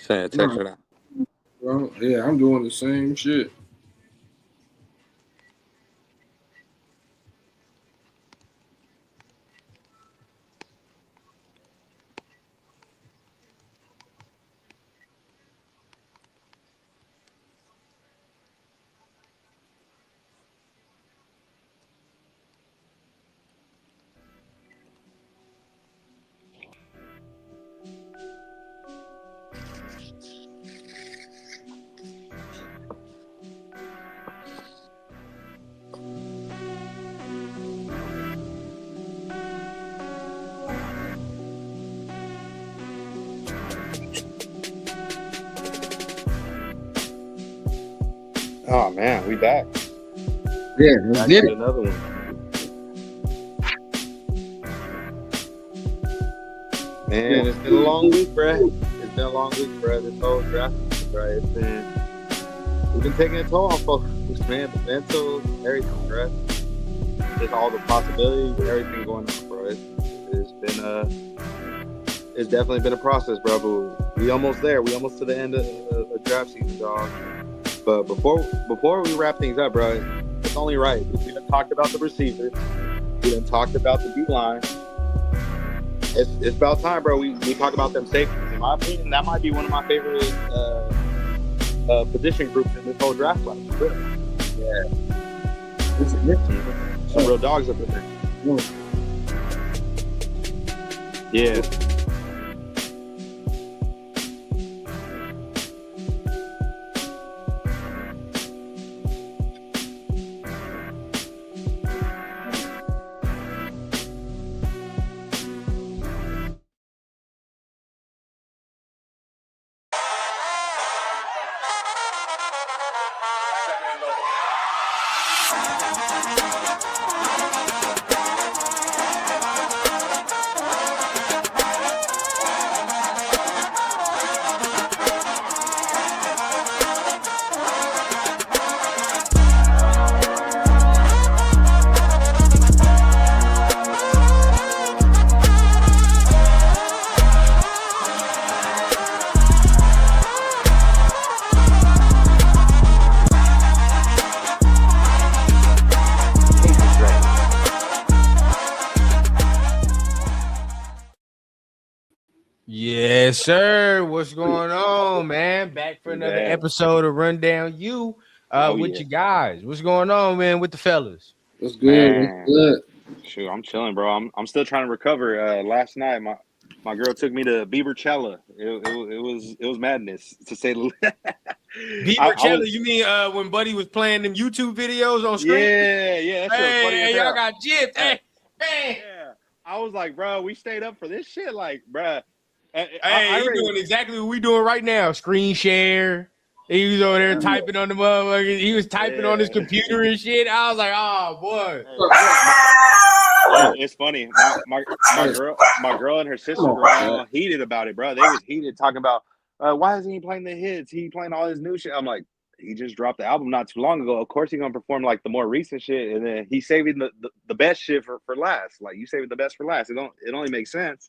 Saying text her that. Well, yeah, I'm doing the same shit. Oh man, we back. Yeah, let's Back get to it. another one. Man, it's been a long week, bruh. It's been a long week, bruh. This whole draft, bruh. We've been taking a toll on folks, man. The mental, everything, bruh. Just all the possibilities, everything going on, bro. It's definitely been a process, bro. But we almost there. We almost to the end of the draft season, dog. But before we wrap things up, bro, it's only right. We done talked about the receivers. We done talked about the D-line. It's about time, bro. We talk about them safeties. In my opinion, that might be one of my favorite position groups in this whole draft class. Really. Yeah. It's a good team. Some real dogs up in there. Yeah. Yes, sir. What's going on, man? Back for another episode of Rundown You with you guys. What's going on, man, with the fellas? What's good? Man. What's good? Shoot, I'm chilling, bro. I'm still trying to recover. Last night, my girl took me to Biebercella. It was madness, to say the least. Biebercella, you mean when Buddy was playing them YouTube videos on screen? Yeah. That shit was funny as hell. Y'all got gypped. Hey. Yeah. I was like, bro, we stayed up for this shit, like, bro. You doing exactly what we doing right now. Screen share. He was over there typing on the motherfuckers. He was typing on his computer and shit. I was like, oh boy. It's funny. My girl and her sister were all heated about it, bro. They was heated talking about why isn't he playing the hits? He playing all his new shit. I'm like, he just dropped the album not too long ago. Of course he's gonna perform like the more recent shit, and then he's saving the best shit for last. Like, you saving the best for last. It only makes sense.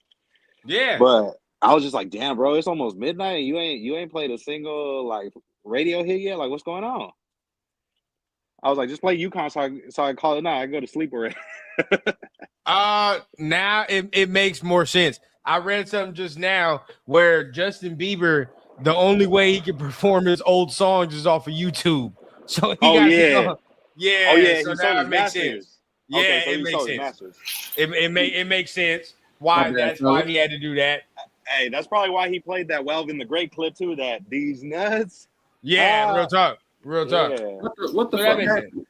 Yeah. But I was just like, damn, bro, it's almost midnight and you ain't played a single like radio hit yet. Like, what's going on? I was like, just play UConn so I can call it now. I can go to sleep already. Now it makes more sense. I read something just now where Justin Bieber, the only way he can perform his old songs is off of YouTube. So he got to go. So now it makes sense. Yeah, okay, so it makes sense. It makes sense why why he had to do that. Hey, that's probably why he played that Welvin the Great clip too. That these nuts. Yeah, real talk. Yeah. What the fuck happened?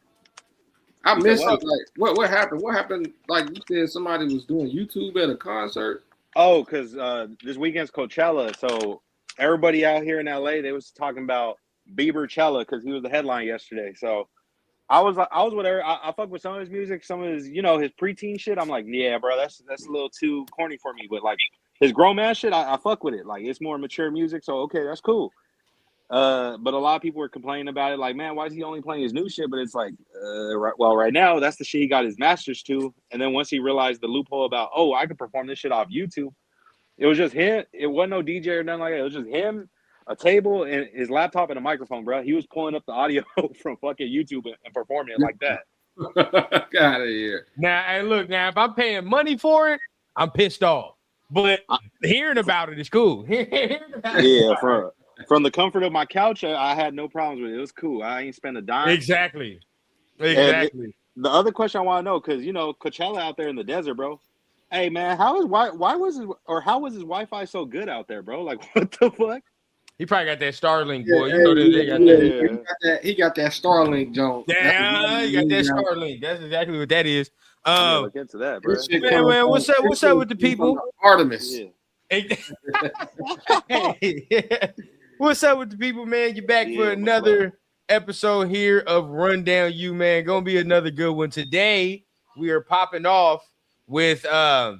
I missed it. Like, what happened? What happened? Like, you said somebody was doing YouTube at a concert. Oh, because this weekend's Coachella, so everybody out here in LA, they was talking about Biebercella because he was the headline yesterday. So I was whatever. I fuck with some of his music, some of his, his preteen shit. I'm like, yeah, bro, that's a little too corny for me. But like his grown man shit, I fuck with it. Like, it's more mature music, so okay, that's cool. But a lot of people were complaining about it, like, man, why is he only playing his new shit? But it's like, right now, that's the shit he got his masters to. And then once he realized the loophole about, I could perform this shit off YouTube, it was just him. It wasn't no DJ or nothing like that. It was just him, a table and his laptop and a microphone, bro. He was pulling up the audio from fucking YouTube and performing it like that. Get out of here. Now, and look, now if I'm paying money for it, I'm pissed off. But hearing about it is cool. Yeah, from the comfort of my couch, I had no problems with it. It was cool. I ain't spent a dime. Exactly. The other question I want to know, because Coachella out there in the desert, bro. Hey man, how was his Wi-Fi so good out there, bro? Like, what the fuck? He probably got that Starlink, boy. They got that. He got that Starlink, Jones. Yeah, he got that Starlink. That's exactly what that is. Look into that, bro. Man, what's up with the people? Artemis. Yeah. What's up with the people, man? You're back for another episode here of Rundown You, man. Gonna be another good one. Today, we are popping off with a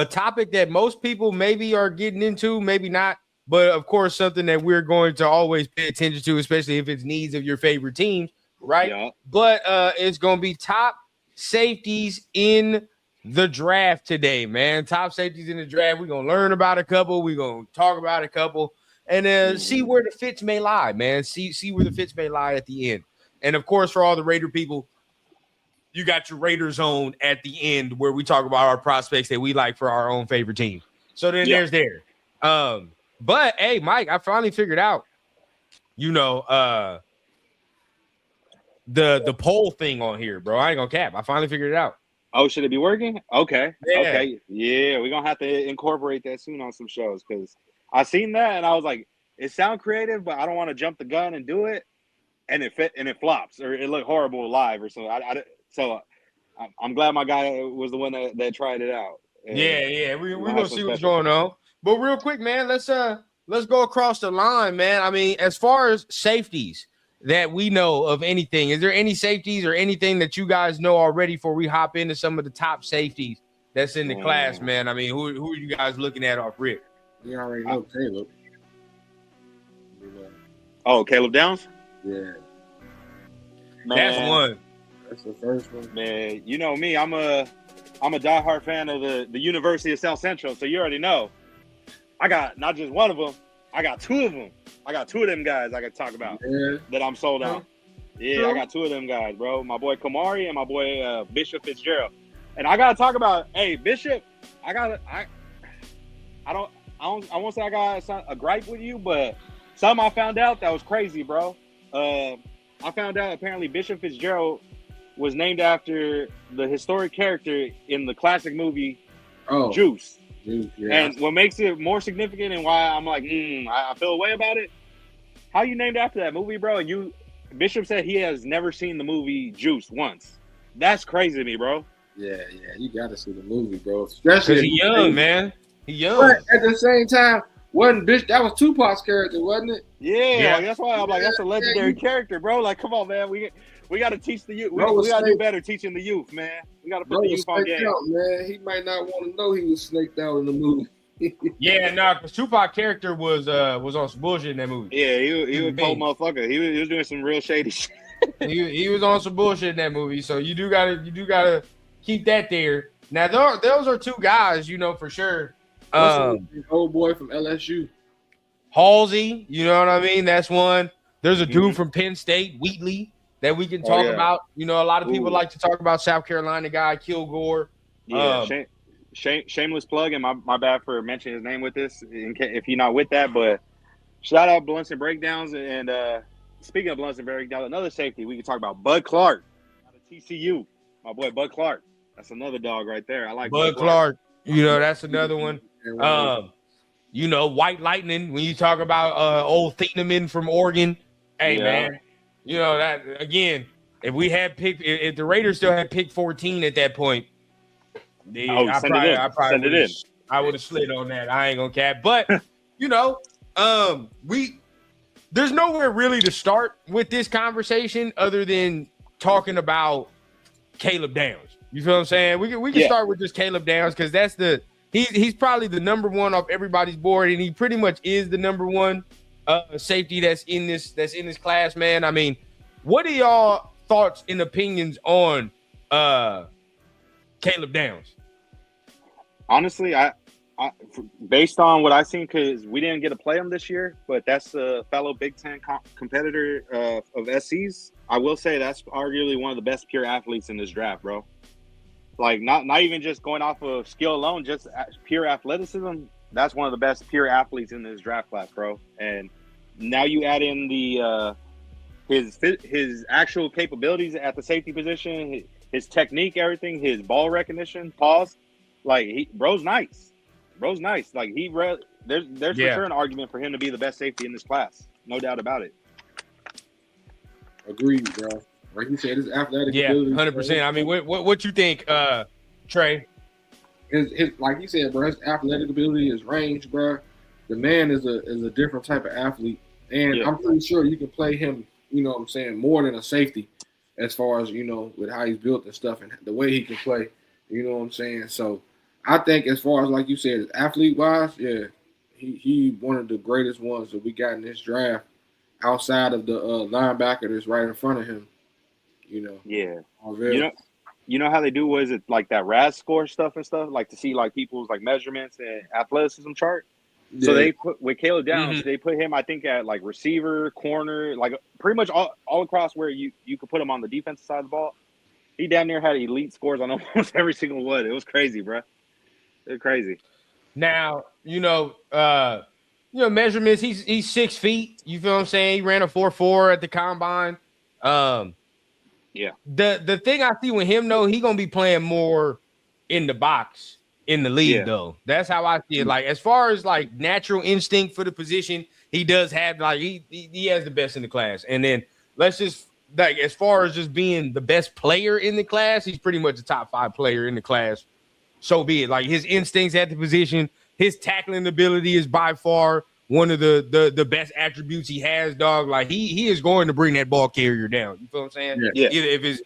topic that most people maybe are getting into, maybe not, but of course, something that we're going to always pay attention to, especially if it's needs of your favorite teams, right? Yeah. But it's gonna be top safeties in the draft today, man. Top safeties in the draft. We're gonna learn about a couple, we're gonna talk about a couple, and see where the fits may lie, man. See where the fits may lie at the end. And of course, for all the Raider people, you got your Raider zone at the end where we talk about our prospects that we like for our own favorite team. So then there's there. But hey, Mike, I finally figured out, the poll thing on here, bro. I ain't gonna cap. I finally figured it out. Oh, should it be working? Okay. Yeah. Okay. Yeah, we're gonna have to incorporate that soon on some shows because I seen that and I was like, it sounds creative, but I don't want to jump the gun and do it, and it flops or it looked horrible live or something. So I'm glad my guy was the one that tried it out. Yeah. We're gonna see what's going on. But real quick, man, let's go across the line, man. I mean, as far as safeties that we know of anything, is there any safeties or anything that you guys know already before we hop into some of the top safeties that's in the class, man? I mean, who are you guys looking at off rip? We already know Caleb. Oh, Caleb Downs? Yeah. Man, that's one. That's the first one. Man, you know me, I'm a diehard fan of the University of South Central, so you already know. I got not just one of them, I got two of them. I got two of them guys I could talk about that I'm sold on. Yeah, I got two of them guys, bro. My boy Kamari and my boy Bishop Fitzgerald. And I gotta talk about, hey, Bishop, I won't say I got a gripe with you, but something I found out that was crazy, bro. I found out apparently Bishop Fitzgerald was named after the historic character in the classic movie Juice. Yeah. And what makes it more significant and why I'm like, I feel a way about it. How you named after that movie, bro? And Bishop said he has never seen the movie Juice once. That's crazy to me, bro. Yeah, you got to see the movie, bro. Especially because he's young, man. He's young. But at the same time, that was Tupac's character, wasn't it? Yeah. That's why I'm like, that's a legendary character, bro. Like, come on, man. We got to teach the youth. We got to do better teaching the youth, man. We got to put the youth on game. Man, he might not want to know he was snaked out in the movie. Because Tupac character was on some bullshit in that movie. Yeah, he was a cold motherfucker. He was doing some real shady shit. he was on some bullshit in that movie. So you do gotta keep that there. Now those are two guys, for sure. Old boy from LSU, Halsey. You know what I mean? That's one. There's a dude from Penn State, Wheatley, that we can talk about. A lot of people like to talk about South Carolina guy, Kilgore. Yeah, shameless plug, and my bad for mentioning his name with this, if you're not with that, but shout out Blunts and Breakdowns. And speaking of Blunts and Breakdowns, another safety, we can talk about Bud Clark out of TCU. My boy Bud Clark. That's another dog right there. I like Bud Clark. That's another one. White Lightning, when you talk about old Thieneman from Oregon. Hey, man. That again, if the Raiders still had pick 14 at that point, I would have slid on that. I ain't gonna cap. But there's nowhere really to start with this conversation other than talking about Caleb Downs. You feel what I'm saying? We can start with just Caleb Downs because that's he's probably the number one off everybody's board, and he pretty much is the number one safety that's in this class, man. I mean, what are y'all thoughts and opinions on Caleb Downs? Honestly, Based on what I've seen, because we didn't get to play him this year, but that's a fellow Big Ten competitor of SC's. I will say that's arguably one of the best pure athletes in this draft, bro. Like not even just going off of skill alone, just pure athleticism. That's one of the best pure athletes in this draft class, bro. And now you add in the his actual capabilities at the safety position, his technique, everything, his ball recognition, pause. Like bro's nice. Bro's nice. Like there's for sure an argument for him to be the best safety in this class. No doubt about it. Agreed, bro. Like you said, his athletic ability. 100%. I mean, what you think, Trey? His like you said, bro, his athletic ability, his range, bro. The man is a different type of athlete. And I'm pretty sure you can play him, you know what I'm saying, more than a safety as far as, you know, with how he's built and stuff and the way he can play. You know what I'm saying? So I think as far as, like you said, athlete-wise, yeah, he one of the greatest ones that we got in this draft outside of the linebacker that's right in front of him. You know? Yeah. You know how they do, was it like that RAS score stuff and stuff, like to see like people's like measurements and athleticism chart? Yeah. So they put with Caleb Downs, they put him, I think, at like receiver, corner, like pretty much all across where you could put him on the defensive side of the ball. He damn near had elite scores on almost every single one. It was crazy, bro. It's crazy. Now, measurements, he's 6 feet. You feel what I'm saying? He ran a 4.4 at the combine. Yeah. The thing I see with him, though, he gonna be playing more in the box in the league, though. That's how I see it. Like, as far as like natural instinct for the position, he does have like he has the best in the class. And then let's just like as far as just being the best player in the class, he's pretty much a top 5 player in the class. So be it. Like his instincts at the position, his tackling ability is by far one of the best attributes he has, dog. Like he is going to bring that ball carrier down. You feel what I'm saying? Yeah. Either if it's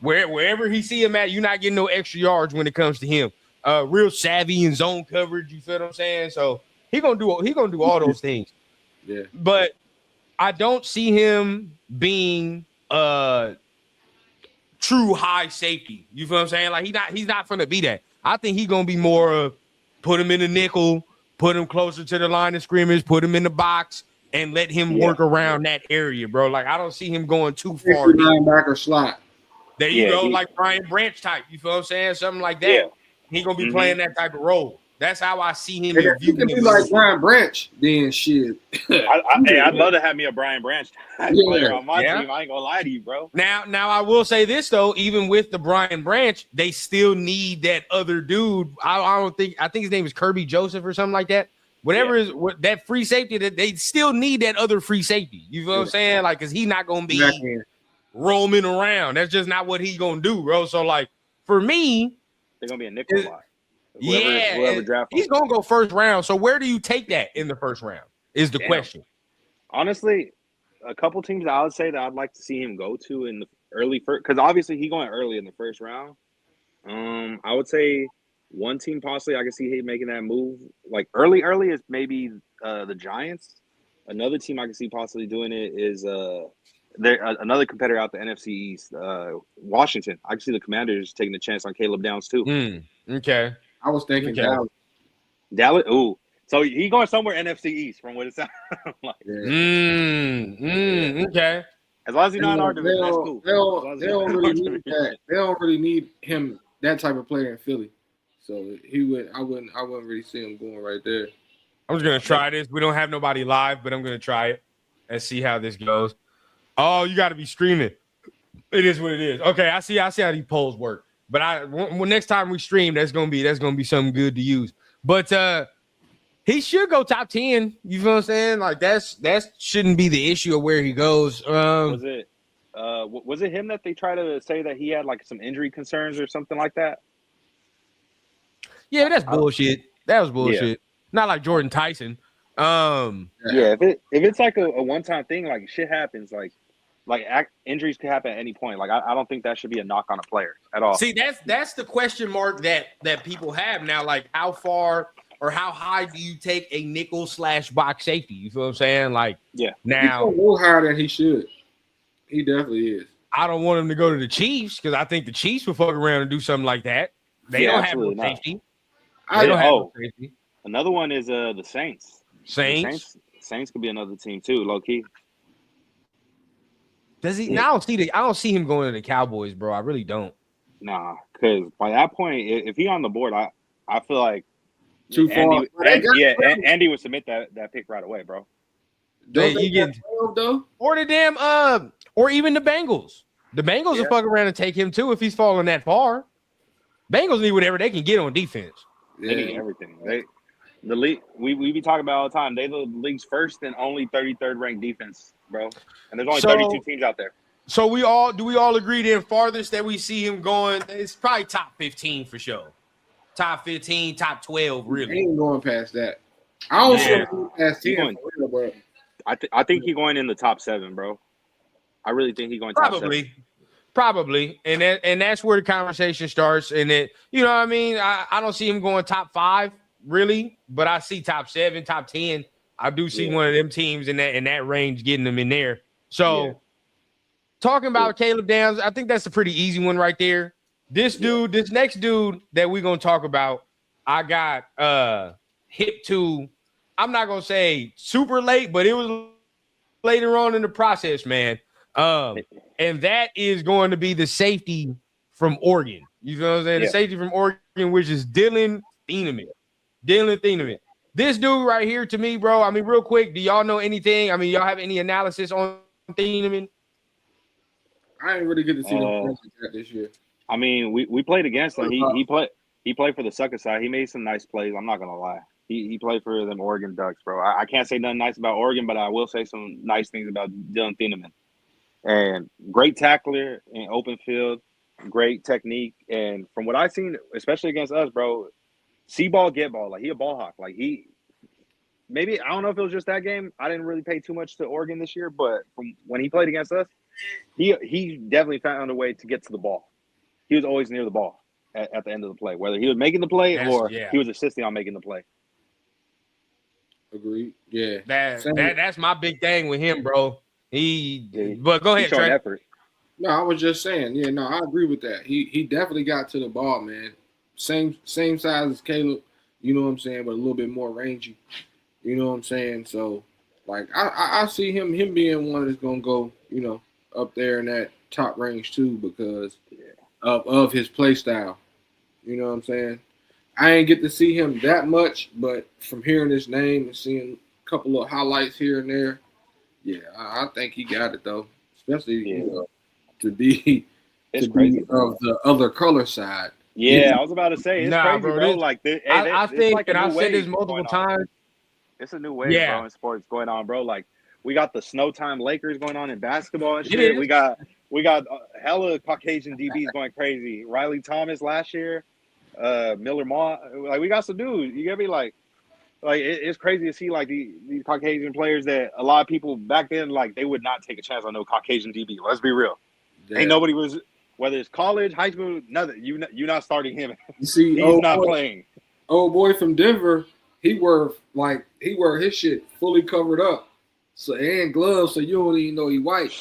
wherever he see him at, you're not getting no extra yards when it comes to him. Real savvy in zone coverage. You feel what I'm saying? So he gonna do all those things. Yeah. But I don't see him being true high safety. You feel what I'm saying? Like he's not gonna be that. I think he's gonna be more of put him in the nickel, put him closer to the line of scrimmage, put him in the box, and let him work around that area, bro. Like I don't see him going too far. Linebacker slot. There you go, like Brian Branch type. You feel what I'm saying? Something like that. Yeah. He's gonna be playing that type of role. That's how I see him. If you can be like Brian Branch, then shit. I'd love to have me a Brian Branch player on my team. I ain't gonna lie to you, bro. Now I will say this though, even with the Brian Branch, they still need that other dude. I think his name is Kirby Joseph or something like that. Whatever is that free safety, that they still need that other free safety. You feel what I'm saying? Like, cause he's not gonna be roaming around. That's just not what he's gonna do, bro. So like for me, they're gonna be a nickel block. Whoever drafts him. He's gonna go first round. So where do you take that in the first round? Is the question. Honestly, a couple teams I would say that I'd like to see him go to in the early first, because obviously he's going early in the first round. I would say one team possibly I can see him making that move like early is maybe the Giants. Another team I can see possibly doing it is another competitor out the NFC East, Washington. I can see the Commanders taking a chance on Caleb Downs too. Okay. I was thinking Dallas. Dallas, ooh. So he going somewhere NFC East from what it sounds like. Okay. As long as he's not in our division, that's cool. They don't really need that. They don't really need him, that type of player in Philly. So I wouldn't really see him going right there. I'm just gonna try this. We don't have nobody live, but I'm gonna try it and see how this goes. Oh, you got to be streaming. It is what it is. Okay, I see how these polls work. But when next time we stream, that's gonna be something good to use. But he should go top 10. You feel what I'm saying? Like that shouldn't be the issue of where he goes. Was it him that they try to say that he had like some injury concerns or something like that? Yeah, that's bullshit. That was bullshit. Yeah. Not like Jordan Tyson. If it's like a one-time thing, like shit happens, like injuries could happen at any point. Like I don't think that should be a knock on a player at all. See, that's the question mark that people have now. Like, how far or how high do you take a nickel / box safety? You feel what I'm saying? Like, now he's a little higher than he should. He definitely is. I don't want him to go to the Chiefs because I think the Chiefs will fuck around and do something like that. They don't have no safety. I don't have no safety. Another one is the Saints. Saints. Saints could be another team too, low key. Does he? Now I don't see him going to the Cowboys, bro. I really don't. Nah, because by that point, if he on the board, I feel like too far. Andy would submit that pick right away, bro. Don't you get 12 though? Or the damn or even the Bengals. The Bengals will fuck around and take him too if he's falling that far. Bengals need whatever they can get on defense. They need everything. The league we be talking about all the time. They the league's first and only 33rd ranked defense, bro. And there's only 32 teams out there. So we all agree then farthest that we see him going, it's probably top 15 for sure. Top 15, top 12, really. He ain't going past that. I don't see him past 10. But I think he's going in the top 7, bro. I really think he's going top 7. Probably. And that's where the conversation starts. And it, you know what I mean? I don't see him going top 5, really, but I see top 7, top 10. I do see one of them teams in that range getting them in there. So talking about Caleb Downs, I think that's a pretty easy one right there. This next dude that we're gonna talk about, I got hip to. I'm not gonna say super late, but it was later on in the process, man. And that is going to be the safety from Oregon. You know what I'm saying? The safety from Oregon, which is Dylan Thieneman. This dude right here, to me, bro. I mean, real quick, do y'all know anything? I mean, y'all have any analysis on Thieneman? I ain't really get to see them this year. I mean, we played against him. He played for the sucker side. He made some nice plays. I'm not gonna lie. He played for them Oregon Ducks, bro. I can't say nothing nice about Oregon, but I will say some nice things about Dylan Thieneman. And great tackler in open field, great technique. And from what I've seen, especially against us, bro, see ball, get ball. Like, he a ball hawk. Like, maybe, I don't know if it was just that game. I didn't really pay too much to Oregon this year, but from when he played against us, he definitely found a way to get to the ball. He was always near the ball at the end of the play, whether he was making the play or he was assisting on making the play. Agreed. Yeah. That's my big thing with him, bro. But go ahead, Trey. Effort. No, I was just saying. Yeah, no, I agree with that. He definitely got to the ball, man. Same size as Caleb, you know what I'm saying, but a little bit more rangy. You know what I'm saying? So, like, I see him being one that's gonna go, you know, up there in that top range too because of his play style. You know what I'm saying? I ain't get to see him that much, but from hearing his name and seeing a couple of highlights here and there, I think he got it though. Especially you know, to be of the other color side. Yeah, I was about to say it's crazy, bro. Like, I think, like, and I've said this multiple times. It's a new wave, bro, in sports going on, bro. Like, we got the snow time Lakers going on in basketball and shit. We got hella Caucasian DBs going crazy. Riley Thomas last year, Miller Maw. Like, we got some dudes. You get me? Like it's crazy to see like these Caucasian players that a lot of people back then, like, they would not take a chance on no Caucasian DB. Let's be real. Yeah. Ain't nobody was, whether it's college, high school, nothing. You're not starting him. You see, he's not playing. Old boy from Denver, he wear his shit fully covered up. So, and gloves, so you don't even know he white.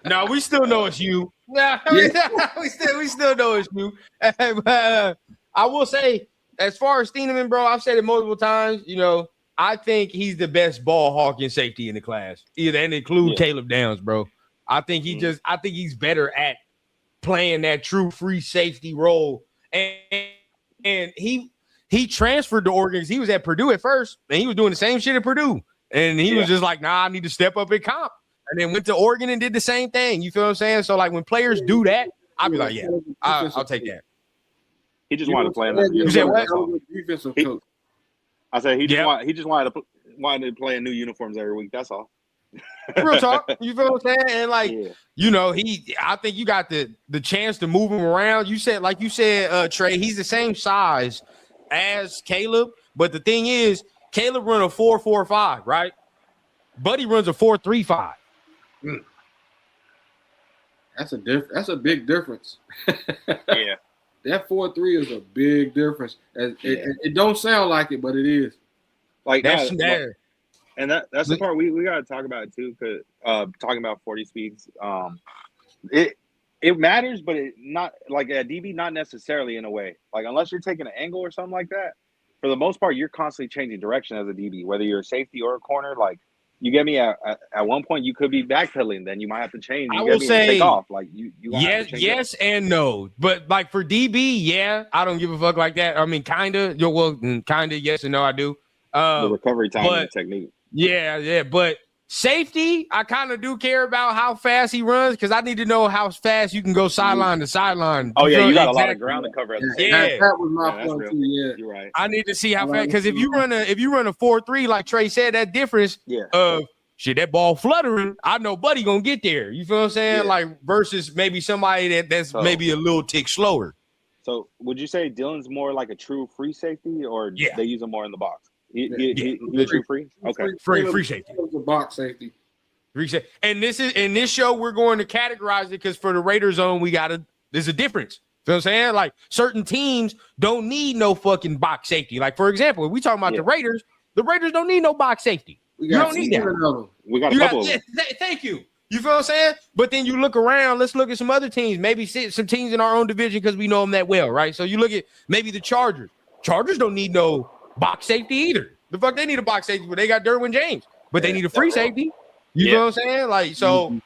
No, we still know it's you. We still know it's you. But, I will say, as far as Thieneman, bro, I've said it multiple times. You know, I think he's the best ball hawking safety in the class. And include Caleb Downs, bro. I think I think he's better at playing that true free safety role. And he transferred to Oregon because he was at Purdue at first, and he was doing the same shit at Purdue. And he was just like, nah, I need to step up in comp. And then went to Oregon and did the same thing. You feel what I'm saying? So, like, when players do that, I'll be like, yeah, I'll take that. He just wanted to play in that. You said what? Defensive coach. I said he just wanted to play in new uniforms every week. That's all. Real talk. You feel what I'm saying? And, like, you know, I think you got the chance to move him around. You said, Trey, he's the same size as Caleb. But the thing is, Caleb run a 4.45, right? Buddy runs a 4.35. That's a big difference. Yeah. That 4.3 is a big difference. It don't sound like it, but it is. Like, that's there. And that's the part we got to talk about it too, because talking about 40 speeds, it matters, but it not like a DB, not necessarily in a way. Like, unless you're taking an angle or something like that, for the most part, you're constantly changing direction as a DB, whether you're a safety or a corner. Like, you get me at one point, you could be backpedaling, then you might have to change. I You will get me and take say off. Like you gonna have yes, to change yes, and no. But like for DB, yeah, I don't give a fuck like that. I mean, kinda. Well, kinda. Yes and no, I do. the recovery time and the But technique. yeah. But safety, I kind of do care about how fast he runs because I need to know how fast you can go sideline to sideline. Oh yeah, you got exactly. a lot of ground to cover at the same Yeah. time. That was my Yeah, that's point real. too. Yeah, You're right. I need to see how fast because if you run a 4.3 like Trey said, that difference Yeah. of shit, that ball fluttering, I know Buddy gonna get there. You feel what I'm saying? Yeah. Like versus maybe somebody that's So- maybe a little tick slower. So would you say Dylan's more like a true free safety, or Yeah. they use him more in the box? He's Yeah. a true free. Okay. Free safety. It was a box safety. Reset. And this is in this show, we're going to categorize it because for the Raider zone, there's a difference. You know what I'm saying? Like certain teams don't need no fucking box safety. Like, for example, if we talking about the Raiders don't need no box safety. You don't need that. We got a couple of them. Thank you. You feel what I'm saying? But then you look around, let's look at some other teams, maybe some teams in our own division because we know them that well, right? So you look at maybe the Chargers. Chargers don't need no box safety either. The fuck they need a box safety, but they got Derwin James. But they need a free safety. You know what I'm saying? Like, so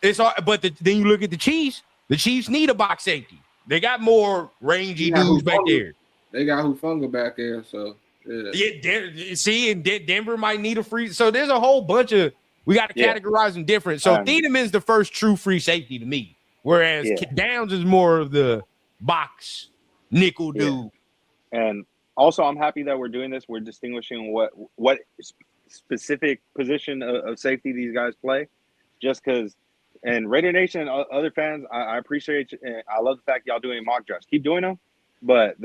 it's hard. But then you look at the Chiefs. The Chiefs need a box safety. They got more rangy dudes back there. They got Hufanga back there, so see, and Denver might need a free. So there's a whole bunch of we got to categorize them different. So Thiedeman's the first true free safety to me, whereas Downs is more of the box nickel dude. And also, I'm happy that we're doing this. We're distinguishing what specific position of safety these guys play, just because. And Raider Nation and other fans, I appreciate you. And I love the fact y'all doing mock drafts. Keep doing them, but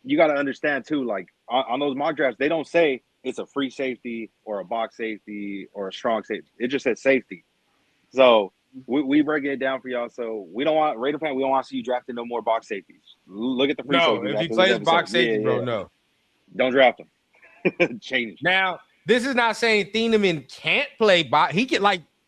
you got to understand too. Like on those mock drafts, they don't say it's a free safety or a box safety or a strong safety. It just says safety. So we breaking it down for y'all. So we don't want Raider fan. We don't want to see you drafting no more box safeties. Look at the free safety. No, if he plays box safety, bro, no. Don't draft him. Change. Now, this is not saying Thiedemann can't play box. He can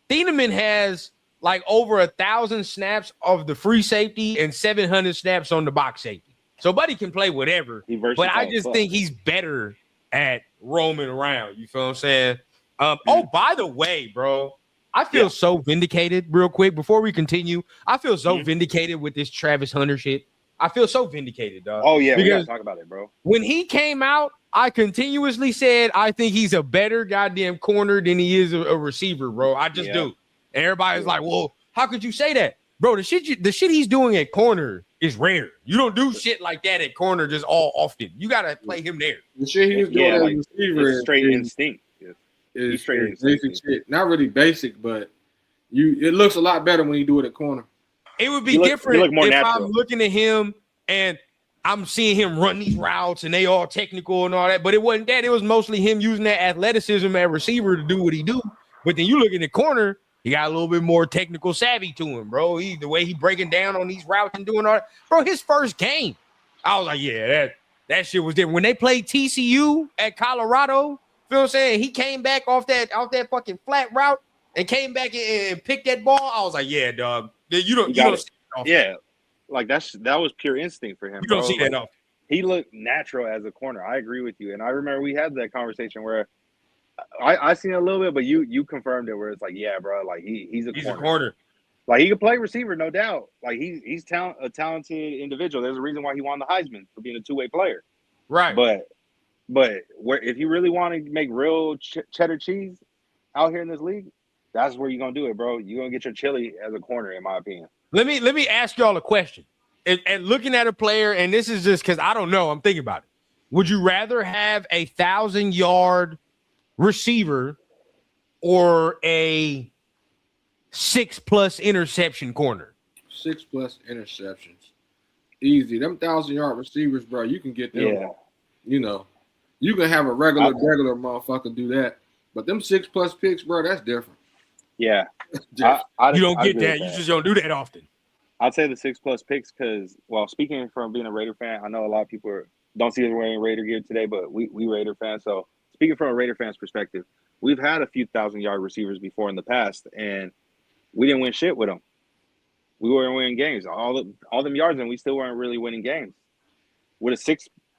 Thiedemann has like over 1,000 snaps of the free safety and 700 snaps on the box safety. So Buddy can play whatever. But I just think he's better at roaming around. You feel what I'm saying? Oh, by the way, bro, I feel so vindicated real quick before we continue. I feel so vindicated with this Travis Hunter shit. I feel so vindicated, dog. Oh, yeah, we got to talk about it, bro. When he came out, I continuously said I think he's a better goddamn corner than he is a receiver, bro. I just do. And everybody's like, well, how could you say that? Bro, the shit he's doing at corner is rare. You don't do shit like that at corner just all often. You got to play him there. The shit he was doing as a receiver is straight instinct. Is straight basic shit. Not really basic, but it looks a lot better when you do it at corner. It would be different if I'm looking at him and I'm seeing him run these routes and they all technical and all that, but it wasn't that. It was mostly him using that athleticism at receiver to do what he do. But then you look in the corner, he got a little bit more technical savvy to him, bro. The way he breaking down on these routes and doing all that. Bro, his first game, I was like, yeah, that shit was different. When they played TCU at Colorado, feel what I'm saying? He came back off that fucking flat route and came back and picked that ball. I was like, yeah, dog. You don't see it often. Like that was pure instinct for him. You don't see that often. He looked natural as a corner. I agree with you. And I remember we had that conversation where I seen it a little bit, but you confirmed it where it's like, yeah, bro, like he's a corner. Like he could play receiver, no doubt. Like he's a talented individual. There's a reason why he won the Heisman for being a two-way player. Right. But if you really want to make real cheddar cheese out here in this league, that's where you're gonna do it, bro. You're gonna get your chili as a corner, in my opinion. Let me ask y'all a question. And looking at a player, and this is just because I don't know, I'm thinking about it. Would you rather have 1,000-yard receiver or a 6+ interception corner? 6+ interceptions. Easy. Them 1,000-yard receivers, bro, you can get them. Yeah. You know, you can have a regular motherfucker do that. But them 6+ picks, bro, that's different. Yeah. You don't get that. You just don't do that often. I'd say the 6+ picks because, well, speaking from being a Raider fan, I know a lot of people don't see us wearing Raider gear today, but we Raider fans. So speaking from a Raider fan's perspective, we've had a few 1,000-yard receivers before in the past, and we didn't win shit with them. We weren't winning games. All them yards, and we still weren't really winning games. With a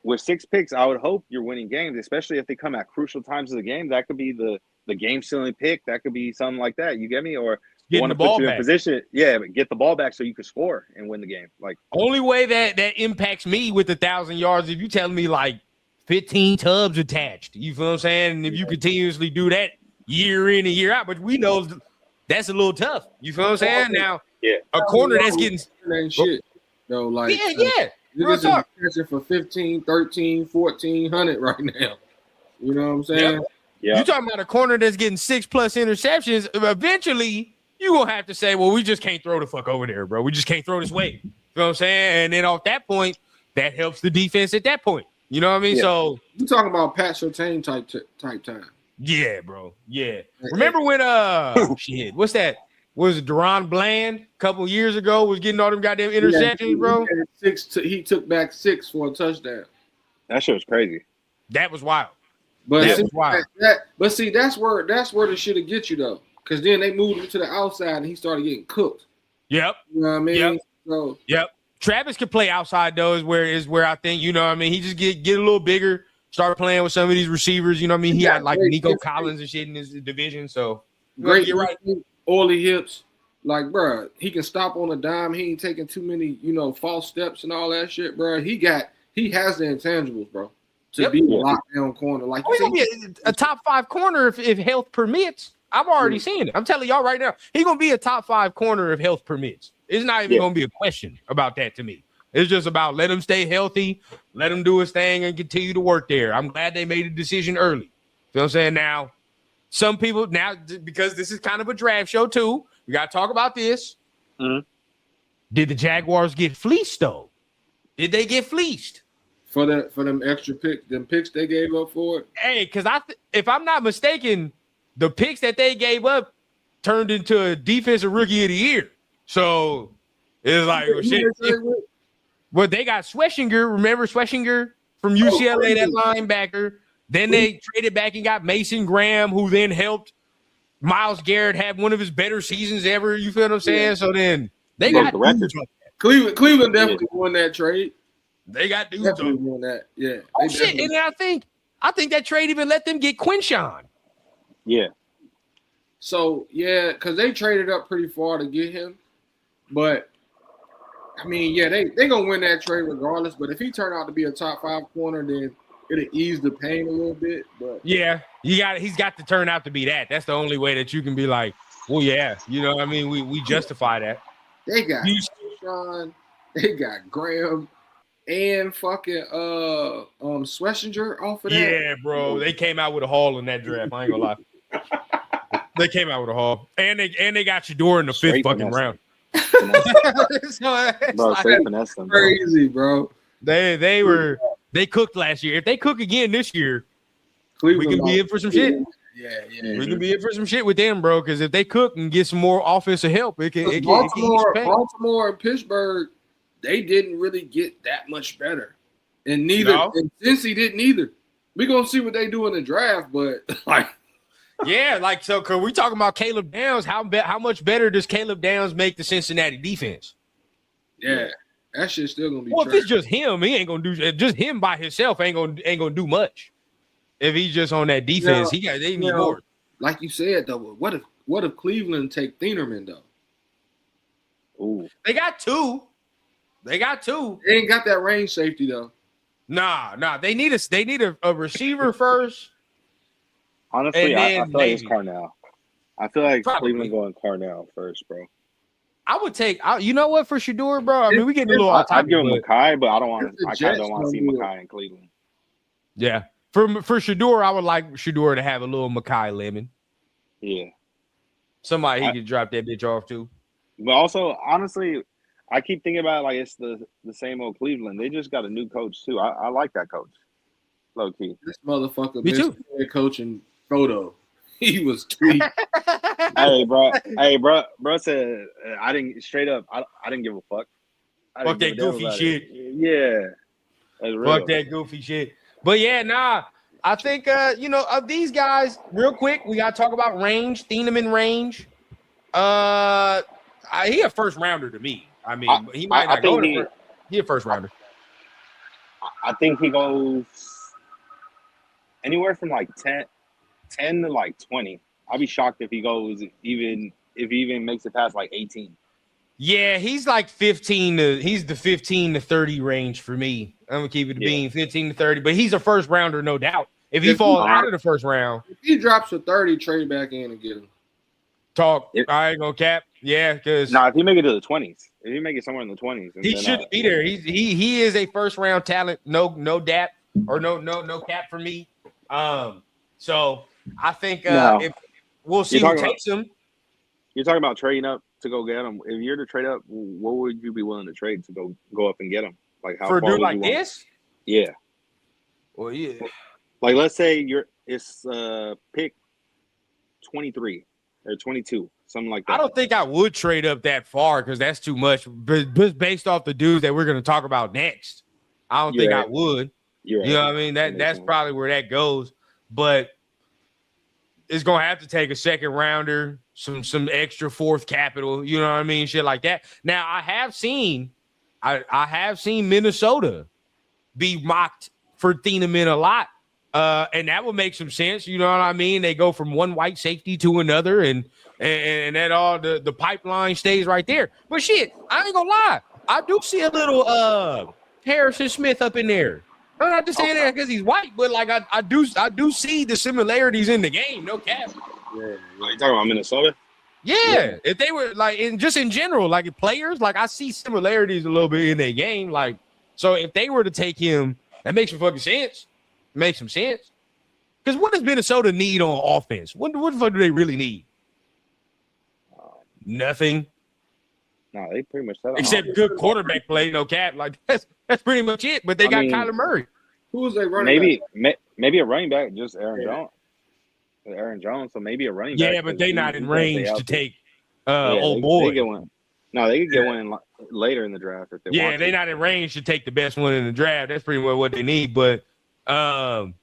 with 6 picks, I would hope you're winning games, especially if they come at crucial times of the game. That could be the game-sealing pick. That could be something like that. You get me? Or want to put you in position. Yeah, but get the ball back so you can score and win the game. Like only way that impacts me with 1,000 yards if you telling me like 15 tubs attached. You feel what I'm saying? And if you continuously do that year in and year out, but we know that's a little tough. You feel what I'm saying? Now, a corner that's getting shit. No, like niggas is catching for 15, 13, 1,400 right now. You know what I'm saying? Yeah. You talking about a corner that's getting 6+ interceptions? Eventually, you gonna have to say, well, we just can't throw the fuck over there, bro. We just can't throw this way. You know what I'm saying? And then off that point, that helps the defense at that point. You know what I mean? So you talking about Pat Surtain type time. Yeah, bro. Yeah. Remember when shit, what's that? Was it Deron Bland a couple years ago was getting all them goddamn interceptions, bro? He took back 6 for a touchdown. That shit was crazy. That was wild. But that was wild. But see, that's where the shit will get you though. Because then they moved him to the outside and he started getting cooked. Yep. You know what I mean? Yep. So, Travis could play outside though, is where I think, you know what I mean? He just get a little bigger, start playing with some of these receivers, you know what I mean? He had like Nico Collins and shit in his division. So great, you're right. Oily hips. Like, bro, he can stop on a dime. He ain't taking too many, false steps and all that shit, bro. He has the intangibles, bro, to be a lockdown corner. Like, he's gonna be a top 5 corner if health permits. I'm already seeing it. I'm telling y'all right now, he's gonna be a top 5 corner if health permits. It's not even gonna be a question about that to me. It's just about let him stay healthy, let him do his thing, and continue to work there. I'm glad they made a decision early. You know what I'm saying? Now, some people because this is kind of a draft show too. We gotta talk about this. Mm-hmm. Did the Jaguars get fleeced though? Did they get fleeced for them extra picks they gave up for it? Hey, because if I'm not mistaken, the picks that they gave up turned into a defensive rookie of the year. So it's like, well, shit. They got Schwessinger. Remember Schwessinger from UCLA, that linebacker. Then they traded back and got Mason Graham, who then helped Myles Garrett have one of his better seasons ever. You feel what I'm saying? So then they got dudes. Cleveland definitely won that trade. They got dudes. Definitely won that. Yeah. Oh shit! And then I think that trade even let them get Quinshawn. Yeah. So yeah, because they traded up pretty far to get him, but I mean, they gonna win that trade regardless. But if he turned out to be a top 5 corner, then it'll ease the pain a little bit. But he's got to turn out to be that. That's the only way that you can be like, well, yeah, you know what I mean? We justify that. They got Sean, they got Graham, and fucking Schwessinger off of that. Yeah, bro. They came out with a haul in that draft. I ain't gonna lie. They came out with a haul. And they got Shador in the 5th fucking round. So crazy, bro. They cooked last year. If they cook again this year, we can be in for some shit. Yeah. We can be in for some shit with them, bro. Because if they cook and get some more offensive help, it can Baltimore and Pittsburgh, they didn't really get that much better. And and Cincy didn't either. We're gonna see what they do in the draft, but so cause we talking about Caleb Downs. How much better does Caleb Downs make the Cincinnati defense? Yeah, that shit's still gonna be. Well, if it's just him, he ain't gonna do. Just him by himself ain't gonna do much. If he's just on that defense, they need more. Like you said though, what if Cleveland take Thienerman though? Ooh, they got two. They ain't got that range safety though. Nah. They need a receiver first. Honestly, I feel like it's Carnell. I feel like Cleveland going Carnell first, bro. I would take. You know what, for Shador, bro? I mean, we getting a little off topic. I'd give him Mekhi, but I kind of don't want to see Mekhi in Cleveland. Yeah, for Shador, I would like Shador to have a little Mekhi lemon. Yeah, somebody he could drop that bitch off to. But also, honestly, I keep thinking about like it's the same old Cleveland. They just got a new coach too. I like that coach. Low key, this motherfucker missed head coaching photo. He was tweet. Hey, bro said I didn't straight up. I didn't give a fuck. Fuck that goofy shit. Yeah, that's real. Fuck that goofy shit. But yeah, I think of these guys, real quick, we gotta talk about range, Thieneman range. He a first rounder to me. I mean, he might not go to he a first rounder. I think he goes anywhere from like 10 to like 20. I'll be shocked if he goes even if he even makes it past like 18. Yeah, he's like 15 to he's the 15 to 30 range for me. I'm gonna keep it being 15 to 30, but he's a first rounder, no doubt. If he falls out of the first round, if he drops a 30, trade back in and get him. I ain't gonna cap. Yeah, because if he make it to the 20s, if he make it somewhere in the 20s, he should be there. He is a first round talent, no dap or no cap for me. So I think if we'll see who takes him. You're talking about trading up to go get him. If you're to trade up, what would you be willing to trade to go up and get him? Like how for a far dude like this? Yeah. Well, yeah. Like let's say it's pick 23 or 22, something like that. I don't think I would trade up that far because that's too much. But based off the dudes that we're going to talk about next, I don't think I would. You're right. You know what I mean? That's probably where that goes. But it's going to have to take a second rounder, some extra fourth capital, you know what I mean? Shit like that. Now, I have seen Minnesota be mocked for Thieneman a lot. And that would make some sense, you know what I mean? They go from one white safety to another, and that all the pipeline stays right there. But shit, I ain't gonna lie, I do see a little Harrison Smith up in there. I'm not just saying that because he's white, but like I do see the similarities in the game. No cap. Yeah, you talking about Minnesota? Yeah, if they were like just in general, like players, like I see similarities a little bit in their game. Like, so if they were to take him, that makes some fucking sense. Makes some sense. Because what does Minnesota need on offense? What the fuck do they really need? Nothing. No, they pretty much said except good quarterback play, no cap. Like that's pretty much it. But they got Kyler Murray. Who was they running back? Maybe a running back, just Aaron Jones. Aaron Jones, so maybe a running back. Yeah, but they not in range to take old boy. They get one. No, they could get one later in the draft if they want. Yeah, they're not in range to take the best one in the draft. That's pretty much what they need. But running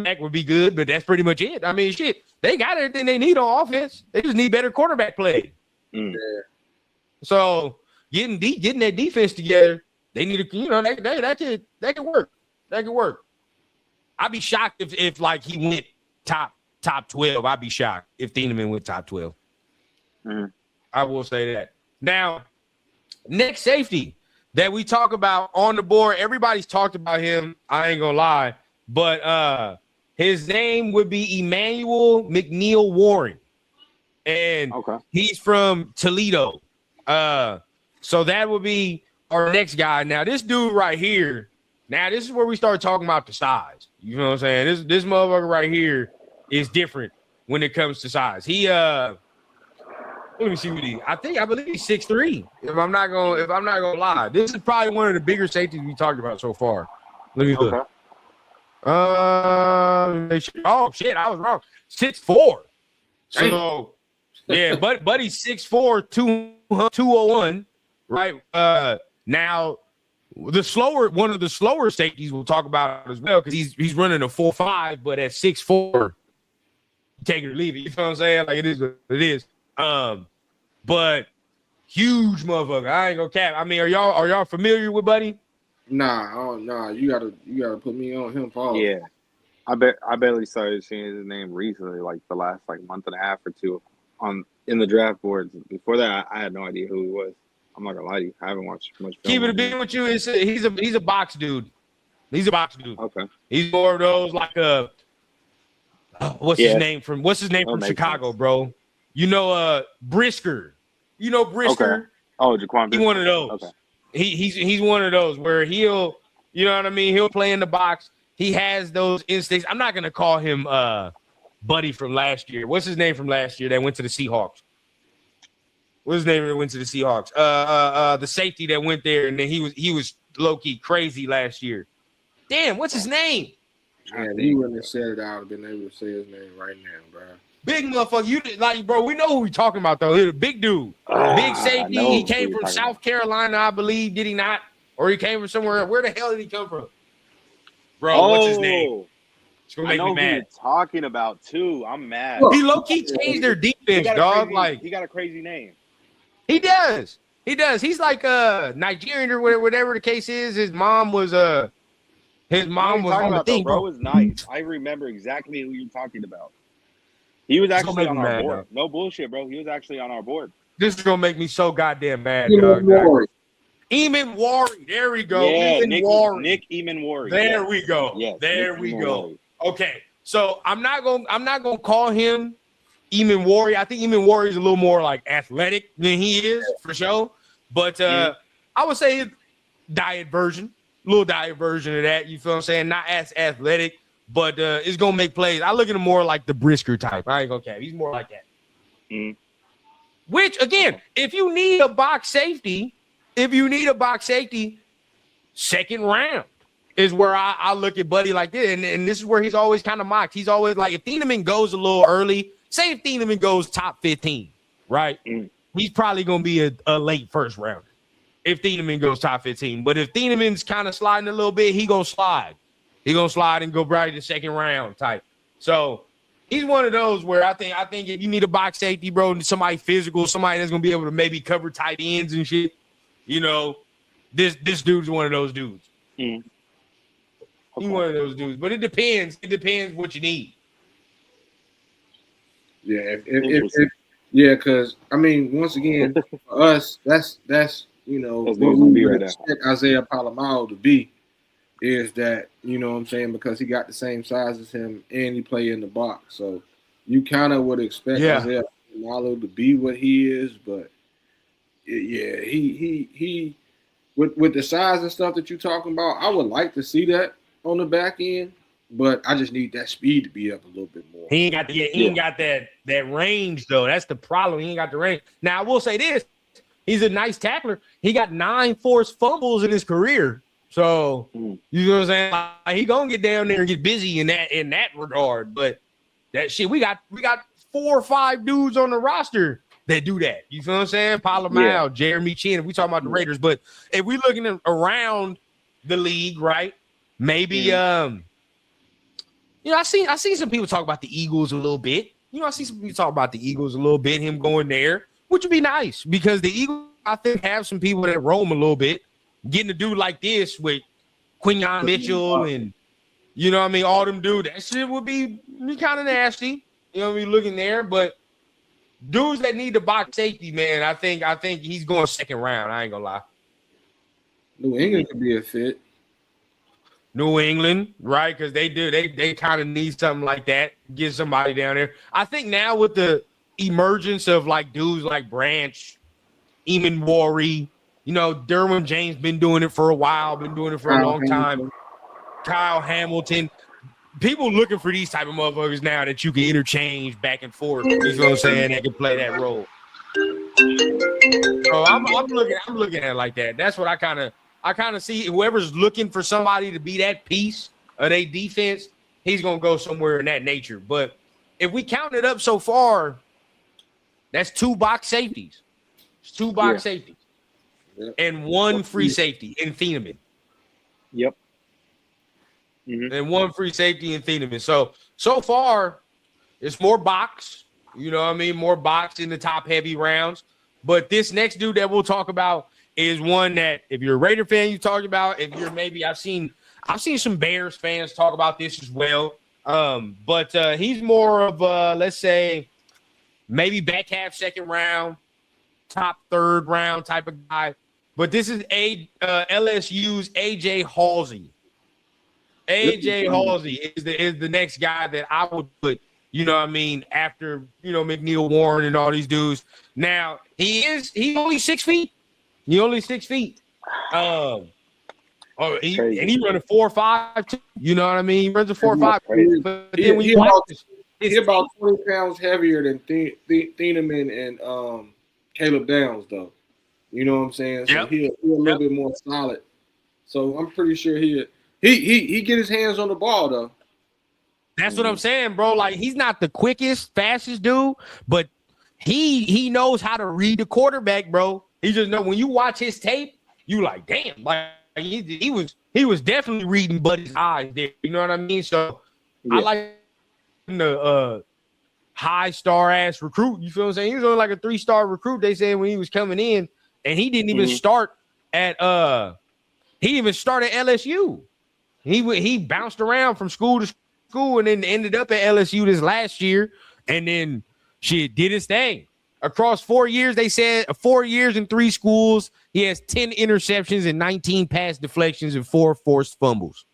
back would be good, but that's pretty much it. I mean, shit, they got everything they need on offense. They just need better quarterback play. Yeah. So getting that defense together, they need to, that could work. That could work. I'd be shocked if like he went top 12. I'd be shocked if Thieneman went top 12. Mm-hmm. I will say that. Now, next safety that we talk about on the board, everybody's talked about him. I ain't gonna lie, but his name would be Emmanuel McNeil Warren, and he's from Toledo. So that would be our next guy. Now, this dude right here. Now, this is where we start talking about the size. You know what I'm saying? This motherfucker right here is different when it comes to size. He let me see what I believe he's 6'3". If I'm not gonna lie, this is probably one of the bigger safeties we talked about so far. Let me look. Oh shit, I was wrong. 6'4". So yeah, but he's 6'4", 201. Right. Now one of the slower safeties we'll talk about as well, because he's running a 4.5, but at 6'4", take it or leave it. You know what I'm saying? Like it is what it is. But huge motherfucker. I ain't gonna cap. I mean, are y'all familiar with Buddy? Nah. You gotta put me on him, Paul. Yeah, I barely started seeing his name recently, like the last month and a half or two in the draft boards. Before that, I had no idea who he was. I'm not gonna lie to you. I haven't watched much film. Keep it a bit with you. He's a box dude. He's a box dude. Okay. He's more of those like what's his name from Chicago, sense, bro? You know, Brisker. You know Brisker. Okay. Oh, Jaquan Brisker. He's one of those. Okay. He's one of those where he'll, you know what I mean? He'll play in the box. He has those instincts. I'm not gonna call him Buddy from last year. What's his name from last year that went to the Seahawks? What's his name that went to the Seahawks? The safety that went there, and then he was low-key crazy last year. Damn, what's his name? Yeah, you wouldn't have said it. I would have been able to say his name right now, bro. Big motherfucker. You like, bro, we know who we talking about, though. He's a big dude. Big safety. He came from South Carolina, I believe. Did he not? Or he came from somewhere. Where the hell did he come from? Bro, what's his name? It's gonna make me mad. Who you're talking about, too. I'm mad. He low-key changed their defense, dog. He got a crazy name. He does. He does. He's like Nigerian or whatever the case is. His mom was on the thing, bro. It was nice. I remember exactly who you're talking about. He was actually on our board. No bullshit, bro. He was actually on our board. This is gonna make me so goddamn mad, dog. Eamon Wari. There we go. Yeah, Nick Eamon Wari. There we go. Yes, there we go. Wari. Okay, so I'm not gonna call him Eamon Wari. I think Eamon Wari is a little more like athletic than he is for sure. But I would say a little diet version of that. You feel what I'm saying? Not as athletic, but it's gonna make plays. I look at him more like the Brisker type. I ain't gonna cap. He's more like that. Mm. Which again, if you need a box safety, second round is where I look at Buddy like this. And this is where he's always kind of mocked. He's always like, if Thieneman goes a little early, say if Thieneman goes top 15, right? Mm. He's probably going to be a late first rounder if Thieneman goes top 15. But if Thieneman's kind of sliding a little bit, he going to slide. He going to slide and go probably the second round type. So he's one of those where I think if you need a box safety, bro, somebody physical, somebody that's going to be able to maybe cover tight ends and shit, you know, this dude's one of those dudes. Mm. Okay. He's one of those dudes. But it depends. It depends what you need. Yeah, because I mean, once again, for us, that's you know what we would expect Isaiah Palomaro to be is that, you know what I'm saying, because he got the same size as him and he play in the box. So you kind of would expect Isaiah Palomaro to be what he is, but he with the size and stuff that you're talking about, I would like to see that on the back end. But I just need that speed to be up a little bit more. He ain't got that range though. That's the problem. He ain't got the range. Now I will say this: he's a nice tackler. He got 9 forced fumbles in his career. So you know what I'm saying? Like, he gonna get down there and get busy in that regard. But that shit, we got 4 or 5 dudes on the roster that do that. You feel what I'm saying? Palomaro, Jeremy Chin. If we talking about the Raiders, but if we looking around the league, right? Maybe you know, I seen some people talk about the Eagles a little bit. You know, I see some people talk about the Eagles a little bit, him going there, which would be nice because the Eagles, I think, have some people that roam a little bit. Getting a dude like this with Quinyon Mitchell and, you know what I mean, all them dudes, that shit would be kind of nasty. You know what I mean, looking there. But dudes that need the box safety, man, I think he's going second round. I ain't going to lie. New England could be a fit. New England, right? Because they kind of need something like that. Get somebody down there. I think now with the emergence of like dudes like Branch, Eamon Wari, you know, Derwin James been doing it for a while, been doing it for a long time. Kyle Hamilton. People looking for these type of motherfuckers now that you can interchange back and forth. You know what I'm saying? That can play that role. So I'm looking at it like that. That's what I kind of see. Whoever's looking for somebody to be that piece of their defense, he's going to go somewhere in that nature. But if we count it up so far, that's 2 box safeties. It's 2 box safeties. Yep. And 1 free safety in Thieneman. Yep. Mm-hmm. And 1 free safety in Thieneman. So far, it's more box. You know what I mean? More box in the top heavy rounds. But this next dude that we'll talk about is one that if you're a Raider fan, you talk about. If you're maybe I've seen some Bears fans talk about this as well. But he's more of let's say maybe back half second round, top third round type of guy. But this is LSU's AJ Halsey. AJ Halsey is the next guy that I would put, you know what I mean, after, you know, McNeil Warren and all these dudes. Now, he only 6 feet. He only 6 feet. And he running 4.5 too. You know what I mean? He runs a 4.5. But then when you watch this, he's about 20 pounds heavier than Thieneman and Caleb Downs, though. You know what I'm saying? So he's a little bit more solid. So I'm pretty sure he get his hands on the ball, though. That's what I'm saying, bro. Like, he's not the quickest, fastest dude, but he knows how to read the quarterback, bro. He just know when you watch his tape, you like, damn, like he was definitely reading Buddy's eyes there. You know what I mean? So I like the high star ass recruit. You feel what I'm saying? He was only like a 3-star recruit. They said when he was coming in, and he didn't even start at he didn't even start at LSU. He bounced around from school to school and then ended up at LSU this last year, and then shit did his thing. Across 4 years, they said 4 years and 3 schools, he has 10 interceptions and 19 pass deflections and 4 forced fumbles.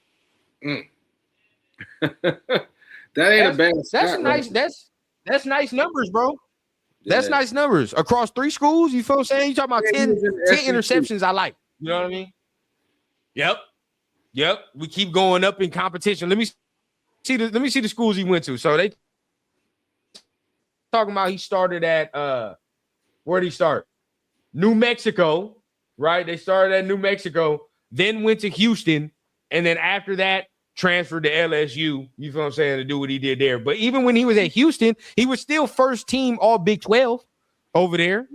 That ain't a bad stat. That's nice. That's nice numbers, bro. That's nice numbers across 3 schools. You feel what I'm saying? You talking about 10 interceptions? I like. You know what I mean? Yep. We keep going up in competition. Let me see the schools he went to. So they talking about he started at where'd he start? New Mexico, right? They started at New Mexico, then went to Houston, and then after that transferred to LSU. You feel what I'm saying? To do what he did there. But even when he was at Houston, he was still first team all Big 12 over there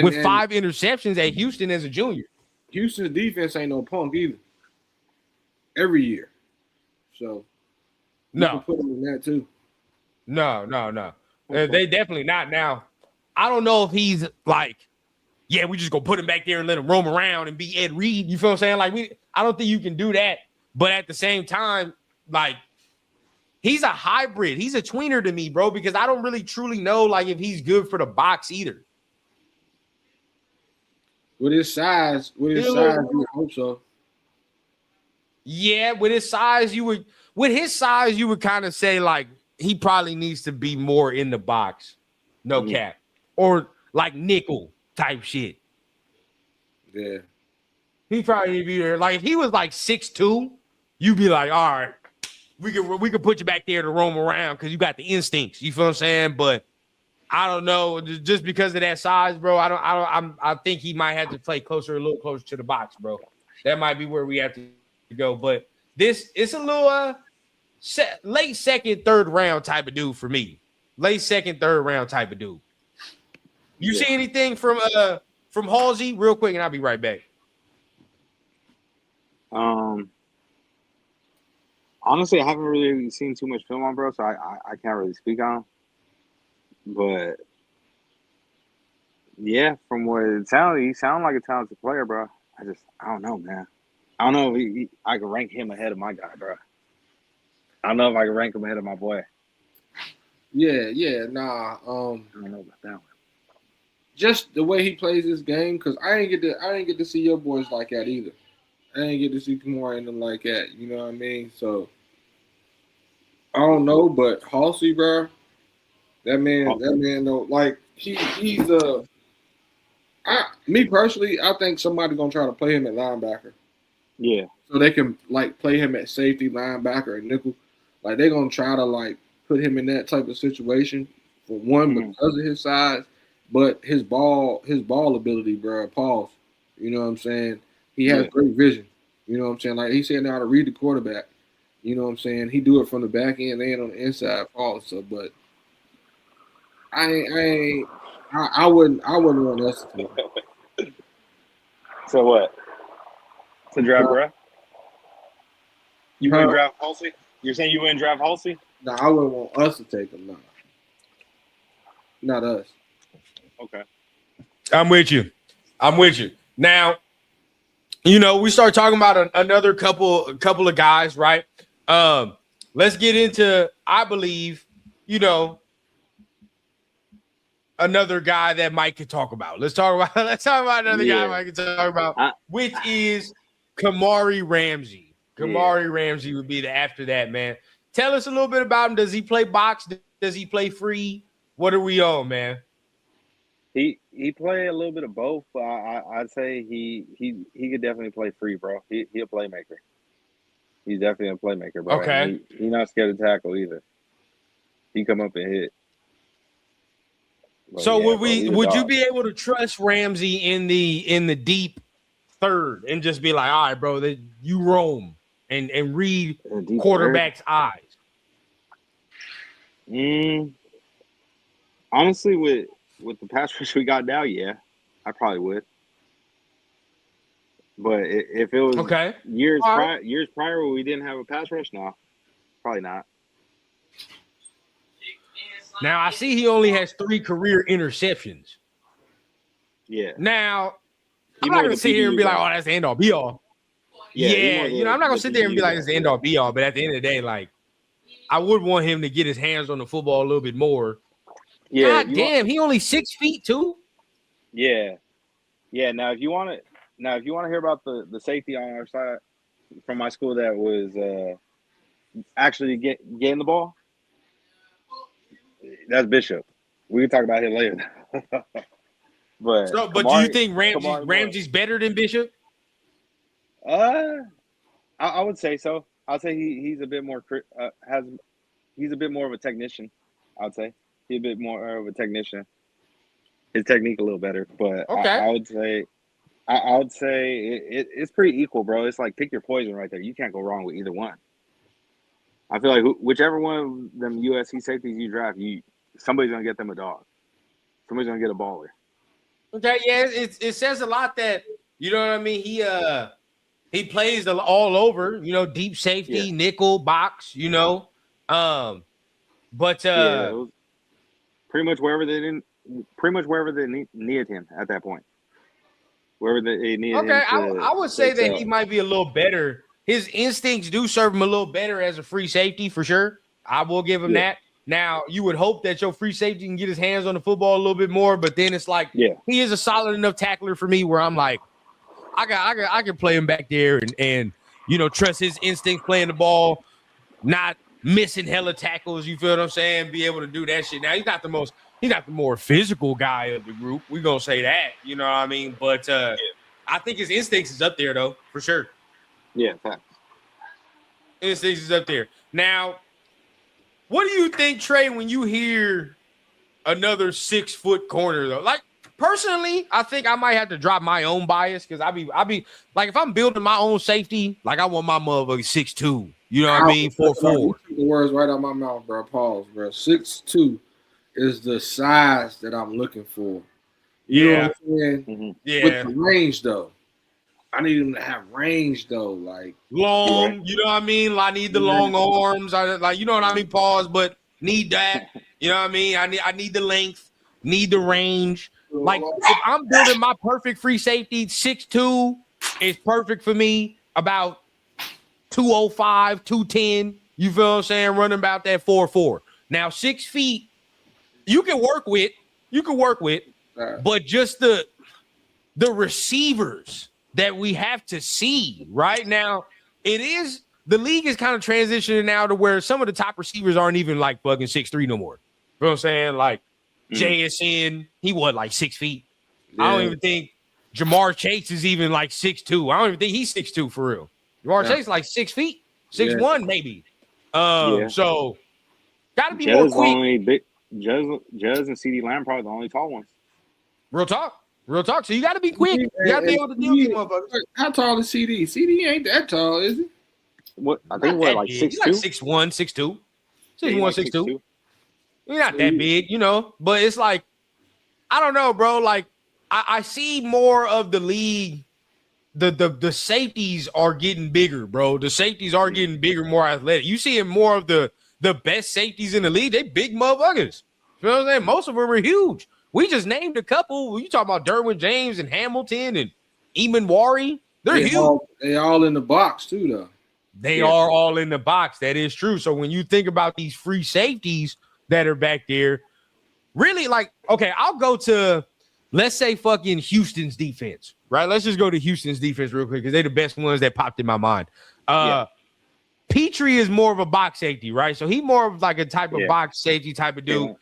with 5 interceptions at Houston as a junior. Houston's defense ain't no punk either. Every year. So no, put him in that too. No. They definitely not. Now, I don't know if he's like, yeah, we just gonna put him back there and let him roam around and be Ed Reed. You feel what I'm saying? Like, I don't think you can do that. But at the same time, like, he's a hybrid. He's a tweener to me, bro, because I don't really truly know like if he's good for the box either. With his size, you hope so. Yeah, with his size, you would kind of say like he probably needs to be more in the box, no cap, or like nickel type shit. Yeah, he probably need to be there. Like if he was like 6'2", you'd be like, all right, we could put you back there to roam around because you got the instincts. You feel what I'm saying? But I don't know, just because of that size, bro. I think he might have to play a little closer to the box, bro. That might be where we have to go. But it's a little late second, third round type of dude for me. Late second, third round type of dude. You see anything from Halsey real quick, and I'll be right back. Honestly, I haven't really seen too much film on bro, so I can't really speak on him. But yeah, from what it sounded, he sounded like a talented player, bro. I don't know, man. I don't know if I could rank him ahead of my guy, bro. I don't know if I could rank him ahead of my boy. Yeah, nah. I don't know about that one. Just the way he plays this game, because I didn't get to see your boys like that either. I didn't get to see Kamari and them like that. You know what I mean? So I don't know, but Halsey, bro, that man, though, like he's me personally, I think somebody's gonna try to play him at linebacker. Yeah. So they can like play him at safety, linebacker, and nickel. Like they're gonna try to like put him in that type of situation for one because of his size, but his ball ability, bro. Pause. You know what I'm saying? He has great vision. You know what I'm saying? Like he said, how to read the quarterback. You know what I'm saying? He do it from the back end and on the inside. Also, but I wouldn't want us to. So what? To draft, bro? You wouldn't draft Halsey? You're saying you wouldn't draft Halsey? No, I wouldn't want us to take him. No, not us. Okay. I'm with you. Now, we start talking about another couple of guys, right? Let's get into, I believe, another guy that Mike could talk about. Let's talk about another guy Mike could talk about, which is Kamari Ramsey. Kamari Ramsey would be after that, man. Tell us a little bit about him. Does he play box? Does he play free? What are we on, man? He play a little bit of both, but I'd say he could definitely play free, bro. He a playmaker. He's definitely a playmaker, bro. Okay. He's not scared to tackle either. He come up and hit. But so would you be able to trust Ramsey in the deep third and just be like, all right, bro, that you roam and read quarterback's eyes? Honestly, with the pass rush we got now, yeah, I probably would. But if it was years prior where we didn't have a pass rush, no, probably not. Now, I see he only has 3 career interceptions. Yeah. Now, I'm not gonna sit here and be like, oh, that's the end all be all. Yeah, I'm not gonna sit there and be like, it's the end all be all. But at the end of the day, like, I would want him to get his hands on the football a little bit more. Yeah, God damn, he only 6 feet too. Yeah. Now, if you want to hear about the safety on our side from my school that was actually getting the ball, that's Bishop. We can talk about him later. But do you think Ramsey's better than Bishop? I would say so. I'd say he's a bit more he's a bit more of a technician. I'd say he's a bit more of a technician. His technique a little better, but okay. I would say it's pretty equal, bro. It's like pick your poison right there. You can't go wrong with either one. I feel like whichever one of them USC safeties you draft, somebody's gonna get them a dog. Somebody's gonna get a baller. Okay, yeah, it says a lot that you know what I mean. He plays all over, deep safety, nickel, box, but it was pretty much wherever they needed him at that point. Wherever they needed him. Okay, I would say that he might be a little better. His instincts do serve him a little better as a free safety for sure. I will give him that. Now, you would hope that your free safety can get his hands on the football a little bit more, but then it's like he is a solid enough tackler for me where I'm like, I can play him back there and trust his instincts playing the ball, not missing hella tackles. You feel what I'm saying? Be able to do that shit. Now he's not the more physical guy of the group. We're gonna say that, you know what I mean? But I think his instincts is up there though, for sure. Yeah, facts. Instincts is up there. Now, what do you think, Trey, when you hear another 6 foot corner though? Like personally, I think I might have to drop my own bias because I be like, if I'm building my own safety, like I want my motherfucker 6'2". You know what I mean? 4'4". The words right out of my mouth, bro. Pause, bro. 6'2" is the size that I'm looking for. You know what I'm saying? Mm-hmm. Yeah. With the range though. I need him to have range though, like long. You know what I mean? I need the long arms. You know what I mean? Pause, but need that. You know what I mean? I need the length, need the range. Like if I'm building my perfect free safety, 6'2" is perfect for me. About 205, 210. You feel what I'm saying? Running about that 4'4". Now 6 feet, you can work with, but just the receivers that we have to see right now, the league is kind of transitioning now to where some of the top receivers aren't even like fucking 6'3" no more. You know what I'm saying? Like JSN, he was like 6 feet. Yeah. I don't even think Jamar Chase is even like 6'2". I don't even think he's 6'2" for real. Jamar Chase is like 6 feet, 6'1" maybe. So gotta be more quick. Only big Jez and CD Lamb probably the only tall ones. Real talk. So you gotta be quick. You gotta be able to deal with these motherfuckers. How tall is CD? CD ain't that tall, is he? What I think like 6'2", like 6'1", 6'2", 6'1", 6'2". He's not that big, but it's like, I don't know, bro. Like I see more of the league. The safeties are getting bigger, bro. The safeties are getting bigger, more athletic. You seeing more of the best safeties in the league. They big motherfuckers. You know what I'm saying? Most of them are huge. We just named a couple. You talking about Derwin James and Hamilton and Eamon Wari. They're huge. They all in the box too, though. They are all in the box. That is true. So when you think about these free safeties that are back there, really like, okay, I'll go to, let's say fucking Houston's defense, right? Let's just go to Houston's defense real quick because they're the best ones that popped in my mind. Petrie is more of a box safety, right? So he more of like a type of box safety type of dude.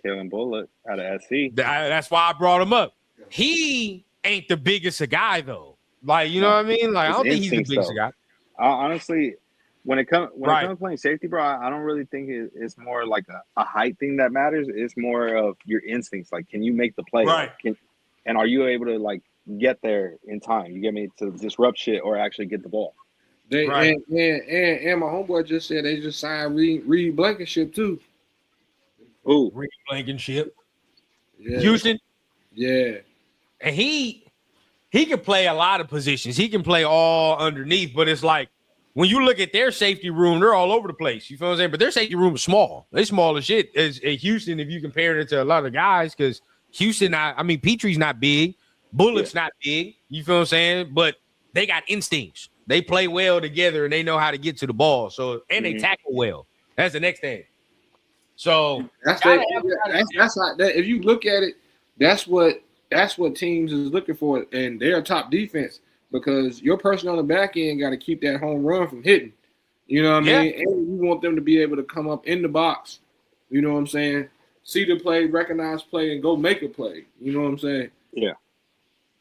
Kalen Bullock out of SC. That's why I brought him up. He ain't the biggest a guy though. Like, you know what I mean? Like, I don't think he's the biggest guy. Honestly, when it comes to playing safety, bro, I don't really think it's more like a height thing that matters. It's more of your instincts. Like, can you make the play? Right. And are you able to like get there in time? You get me, to disrupt shit or actually get the ball. And my homeboy just said they just signed Reed Blankenship too. Ooh, Reed Blankenship. Yeah. Houston. Yeah. And he can play a lot of positions. He can play all underneath, but it's like when you look at their safety room, they're all over the place. You feel what I'm saying? But their safety room is small. They small as shit as Houston if you compare it to a lot of guys because Houston, I mean, Petrie's not big. Bullock's not big. You feel what I'm saying? But they got instincts. They play well together and they know how to get to the ball. So and they tackle well. That's the next thing. So that's how that. If you look at it, that's what teams is looking for, and they're top defense because your person on the back end got to keep that home run from hitting. You know what I mean? And you want them to be able to come up in the box. You know what I'm saying? See the play, recognize play, and go make a play. You know what I'm saying? Yeah.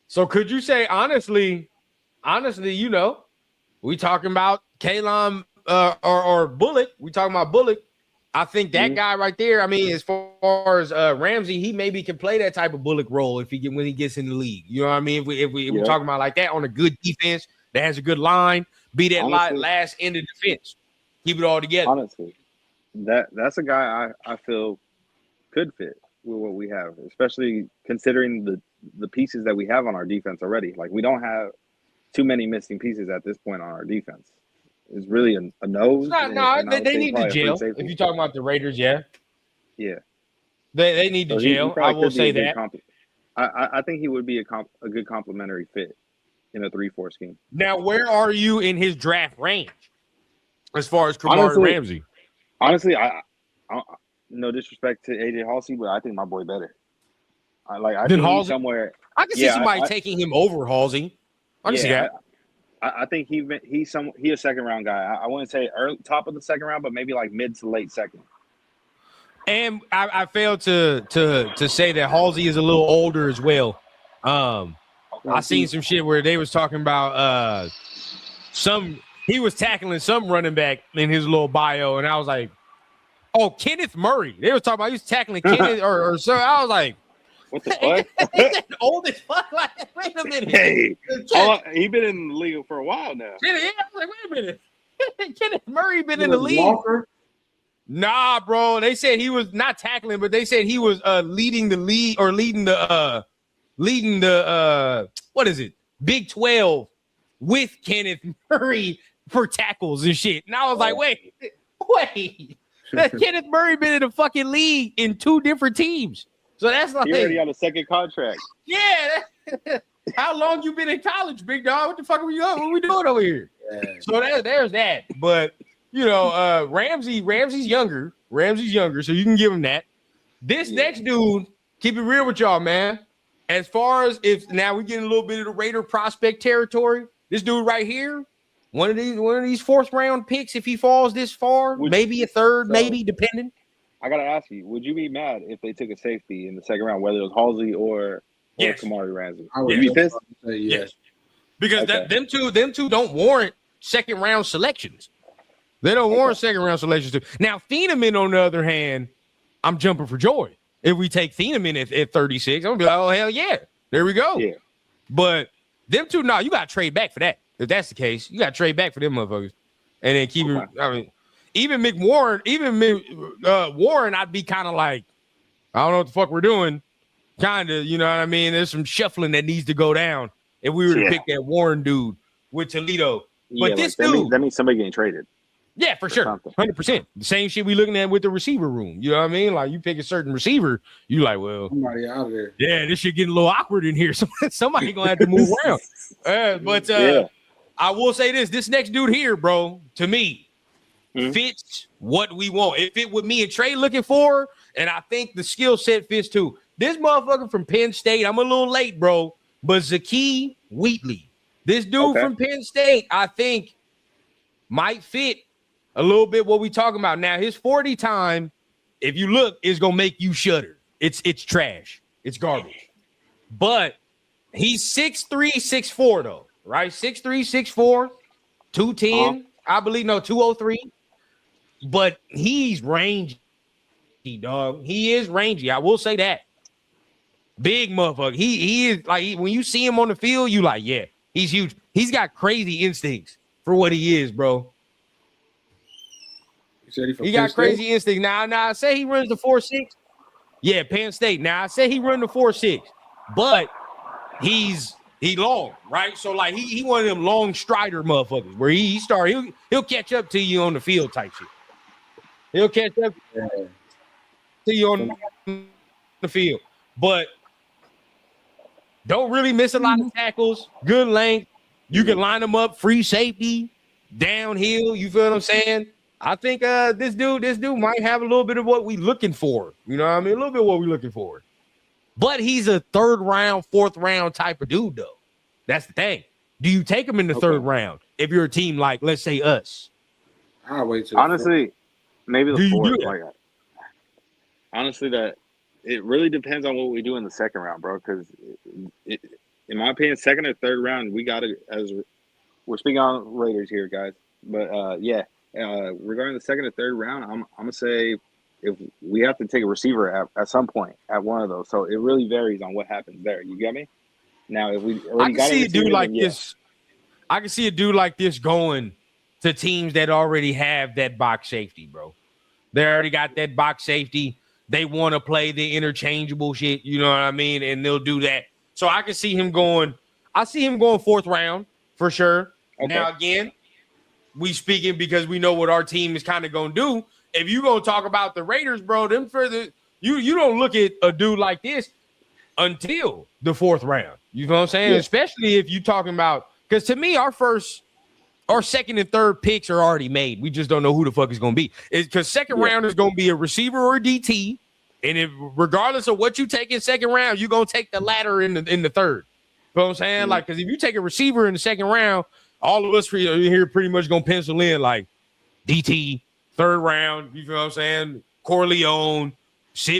So could you say honestly, you know, we talking about Kalon or Bullock? We talking about Bullock. I think that guy right there. I mean, as far as Ramsey, he maybe can play that type of Bullock role when he gets in the league. You know what I mean? If we're talking about like that on a good defense that has a good line, be that last end of defense, keep it all together. Honestly, that's a guy I feel could fit with what we have, especially considering the pieces that we have on our defense already. Like we don't have too many missing pieces at this point on our defense. It's really a nose. They need the jail. If you're talking about the Raiders, yeah. They need the jail. I will say that. I think he would be a good complementary fit in a 3-4 scheme. Now, where are you in his draft range as far as Kamari Ramsey? Honestly, I no disrespect to AJ Halsey, but I think my boy better. I think he's somewhere. I can see somebody taking him over Halsey. I can see that. I think he's a second round guy. I wouldn't say top of the second round, but maybe like mid to late second. And I failed to say that Halsey is a little older as well. I seen some shit where they was talking about he was tackling some running back in his little bio, and I was like, oh, Kenneth Murray. They was talking about he was tackling Kenneth or so. I was like, what the fuck? He's old as fuck. Like, wait a minute. Hey, he been in the league for a while now. Yeah, I was like, wait a minute. Kenneth Murray been in the league. Walker? Nah, bro. They said he was not tackling, but they said he was leading the league or leading the what is it? Big 12 with Kenneth Murray for tackles and shit. And I was like, wait. Kenneth Murray been in the fucking league in 2 different teams. So that's like he already on a second contract. Yeah. How long you been in college, big dog? What the fuck are we doing? What are we doing over here? Yeah. So there's that. But you know, Ramsey's younger. So you can give him that. This next dude, keep it real with y'all, man. As far as if now we get a little bit of the Raider prospect territory, this dude right here, one of these 4th round picks, if he falls this far, maybe a 3rd, maybe depending. I gotta ask you, would you be mad if they took a safety in the second round, whether it was Halsey or Kamari Ramsey? I would be pissed. Say yes. Because them two don't warrant second round selections. They don't warrant second round selections too. Now, Thieneman, on the other hand, I'm jumping for joy. If we take Thieneman at 36, I'm gonna be like, oh hell yeah, there we go. Yeah. But them two, you gotta trade back for that. If that's the case, you gotta trade back for them motherfuckers, and then keep it. I mean, even Warren, I'd be kind of like, I don't know what the fuck we're doing. Kind of, you know what I mean? There's some shuffling that needs to go down if we were to pick that Warren dude with Toledo. But this dude, that means somebody getting traded. Yeah, for sure. 100%. The same shit we looking at with the receiver room. You know what I mean? Like you pick a certain receiver, you like, well, somebody out there. Yeah, this shit getting a little awkward in here. Somebody gonna have to move around. But I will say this next dude here, bro, to me, fits what we want. It fit what me and Trey looking for, and I think the skill set fits too. This motherfucker from Penn State, I'm a little late, bro, but Zakee Wheatley. This dude from Penn State, I think, might fit a little bit what we talking about. Now, his 40 time, if you look, is going to make you shudder. It's trash. It's garbage. But he's 6'3", 6'4", though, right? 6'3", 6'4", 210, I believe, 203. But he's rangy, dog. He is rangy. I will say that. Big motherfucker. He is like, when you see him on the field, you like, yeah, he's huge. He's got crazy instincts for what he is, bro. He got crazy instincts. Now, I say he runs the 4.6. Yeah, Penn State. Now, I say he run the 4.6, but he long, right? So, like, he one of them long strider motherfuckers where he'll catch up to you on the field type shit. He'll catch up to you on the field. But Don't really miss a lot of tackles. Good length. You can line them up, free safety, downhill. You feel what I'm saying? I think this dude might have a little bit of what we looking for. You know what I mean? A little bit of what we looking for. But he's a 3rd round, 4th round type of dude, though. That's the thing. Do you take him in the 3rd round if you're a team like, let's say, us? I'll wait till honestly, maybe the 4th. Like, honestly, that it really depends on what we do in the 2nd round, bro. Because in my opinion, 2nd or 3rd round, we got to, as we're speaking on Raiders here, guys. But regarding the 2nd or 3rd round, I'm gonna say if we have to take a receiver at some point at one of those. So it really varies on what happens there. You get me? Now, if we already got a dude like this, I can see a dude like this going to teams that already have that box safety, bro. They already got that box safety. They want to play the interchangeable shit. You know what I mean? And they'll do that. So I can see him going. I see him going 4th round for sure. Okay. Now again, we speaking because we know what our team is kind of gonna do. If you gonna talk about the Raiders, bro, them further you don't look at a dude like this until the 4th round. You know what I'm saying? Yeah. Especially if you talking about, because to me, our 2nd and 3rd picks are already made. We just don't know who the fuck is gonna be. It's because 2nd round is gonna be a receiver or a DT, and if regardless of what you take in 2nd round, you're gonna take the latter in the 3rd. You know what I'm saying? Like, because if you take a receiver in the 2nd round, all of us here pretty much gonna pencil in like DT. 3rd round, you feel what I'm saying? Corleone,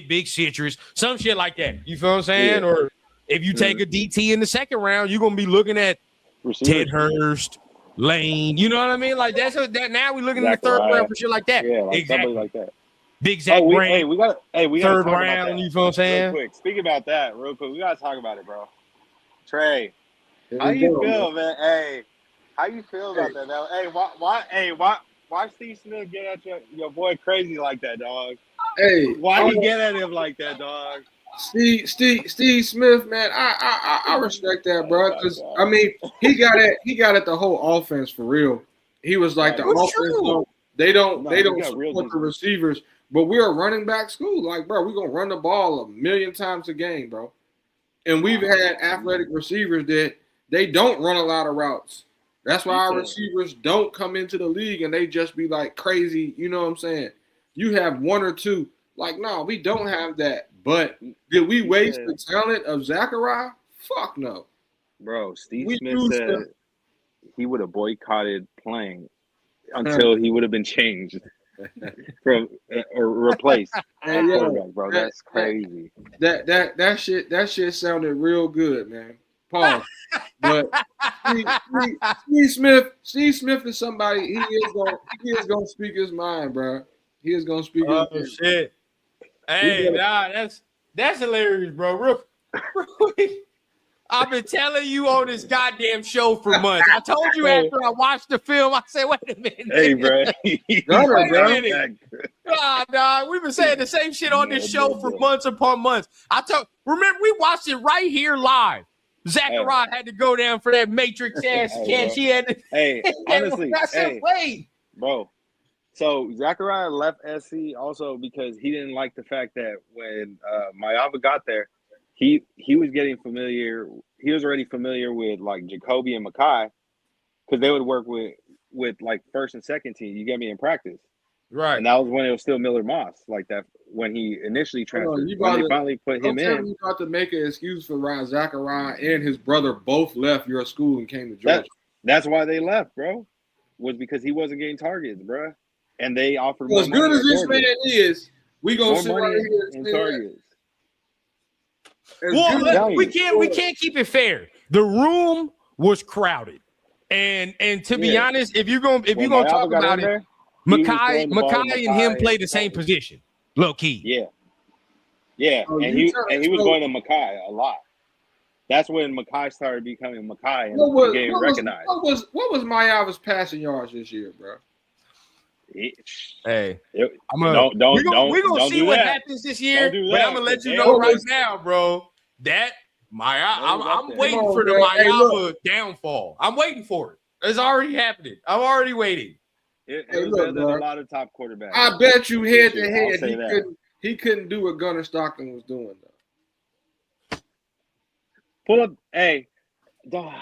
big citrus, some shit like that. You feel what I'm saying? Yeah. Or if you take a DT in the 2nd round, you're gonna be looking at Ted Hurst, Lane. You know what I mean? Like that. Now we're looking in the 3rd round for shit like that. Yeah, like exactly like that. Big Zach Brand. We got 3rd round. You feel what I'm saying? Real quick. Speaking about that, real quick, we gotta talk about it, bro. Trey, how you feel, man? Hey, how you feel about that, though? Hey, why Steve Smith get at your boy crazy like that, dog? Hey, why he get at him like that, dog? Steve Smith, man, I respect that, bro. Because I mean, he got at the whole offense for real. He was like the offense. They don't support the receivers, but we're a running back school. Like, bro, we're gonna run the ball 1,000,000 times a game, bro. And we've had athletic receivers that they don't run a lot of routes. That's why our receivers don't come into the league and they just be like crazy. You know what I'm saying? You have 1 or 2. Like, no, we don't have that. But did we waste the talent of Zachariah? Fuck no. Bro, Steve Smith said he would have boycotted playing until he would have been changed from or replaced. Bro, that's crazy. That shit sounded real good, man. Pause. But Steve Smith is somebody. He is gonna speak his mind, bro. He is gonna speak. Oh shit! Hey, that's hilarious, bro. Real quick. I've been telling you on this goddamn show for months. I told you after I watched the film. I said, "Wait a minute." Hey, bro. Wait a minute. Nah, we've been saying the same shit on this show for months upon months. Remember, we watched it right here live. Zachariah had to go down for that Matrix ass catch. He had to. Honestly, I said, wait, bro. So Zachariah left SC also because he didn't like the fact that when Mayava got there, he was getting familiar. He was already familiar with like Jacoby and Makai because they would work with like 1st and 2nd team. You get me in practice, right? And that was when it was still Miller Moss like that when he initially transferred. They finally put him in. You about to make an excuse for Ryan Zachariah and his brother both left your school and came to Georgia. That's why they left, bro. Was because he wasn't getting targets, bro. And they offered as good as this man is, we gonna sit right here and targets. Well, we can't keep it fair. The room was crowded, and to be honest, if you're gonna talk about it, Makai and him play the same position, low key. Yeah, and he was going to Makai a lot. That's when Makai started becoming Makai and getting recognized. What was Mayava's passing yards this year, bro? Hey, we're gonna see what happens this year, but I'm gonna let you know right now, bro. That I'm waiting for the Mayava downfall. I'm waiting for it. It's already happening. I'm already waiting. It was better than a lot of top quarterbacks. I bet you head to head he couldn't do what Gunnar Stockton was doing though. Pull up. Hey, dog.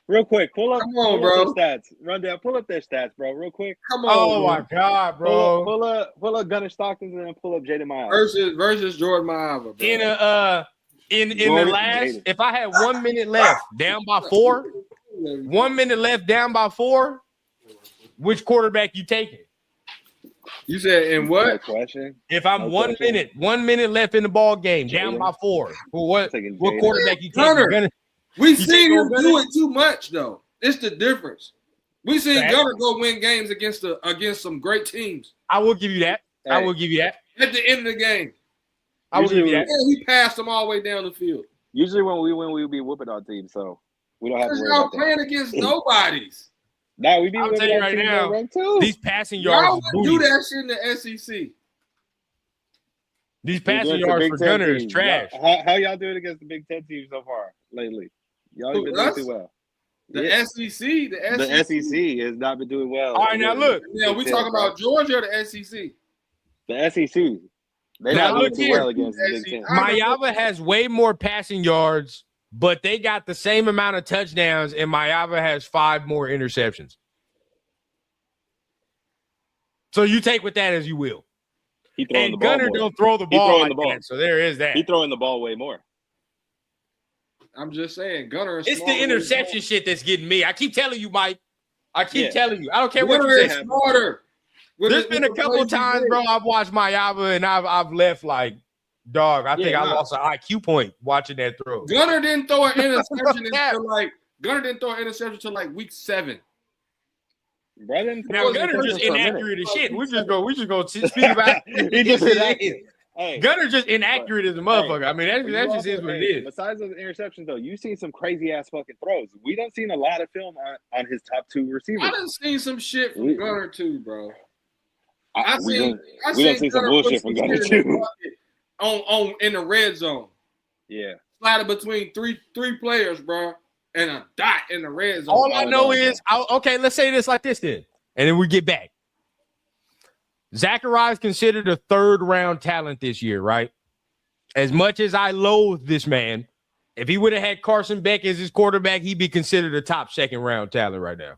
Real quick, pull up. Come on, pull bro. Up their stats. Run down. Pull up their stats, bro. Real quick. Come on. Oh my God, bro. Pull up Gunnar Stockton and then pull up Jaden Miles. Versus Jordan Miles, bro. In the last, if I had 1 minute left, down by 4, 1 minute left, down by 4, which quarterback you taking? You said in what? No question. If I'm No 1 question. minute, 1 minute left in the ball game, down by 4, what quarterback you taking? We seen him do it too much, though. It's the difference. We seen Gunnar go win games against some great teams. I will give you that. Hey. I will give you that. At the end of the game. I will give you that. Yeah, he passed them all the way down the field. Usually when we win, we be whooping our team, so we don't have to worry y'all about playing that. against nobodies. Nah, we be I'll tell you right now, these passing yards. Y'all would do that shit in the SEC. These passing yards for Gunnar is trash. How y'all doing against the Big Ten teams so far lately? Y'all ain't been doing too well. The SEC has not been doing well. All right, now look. Yeah, we talking about Georgia or the SEC? The SEC. They now not look doing here. well against the Big Ten. Mayava has way more passing yards, but they got the same amount of touchdowns, and Mayava has 5 more interceptions. So you take with that as you will. He throwing and the ball Gunnar more. don't throw the He ball throwing like the ball. that, so there is that. He throwing the ball way more. I'm just saying, Gunnar is It's the interception shit that's getting me. I keep telling you, Mike. I keep telling you. I don't care Gunnar what you is say. smarter. There's been a couple times, bro, I've watched Mayava and I've left like, dog, I think I lost an IQ point watching that throw. Gunnar didn't throw an interception until like week 7. Now Gunnar just inaccurate as shit. We just go speak about it. He just inaccurate. Hey, Gunnar just inaccurate as a motherfucker. I mean, that just is what it is. Besides those interceptions, though, you've seen some crazy ass fucking throws. We done seen a lot of film on his top 2 receivers. I done seen some shit from Gunnar too, bro. We done seen some bullshit from Gunnar too. On in the red zone. Yeah. Sliding between three players, bro, and a dot in the red zone. All I know is, okay, let's say this like this then, and then we get back. Zachariah is considered a 3rd-round talent this year, right? As much as I loathe this man, if he would have had Carson Beck as his quarterback, he'd be considered a top 2nd-round talent right now.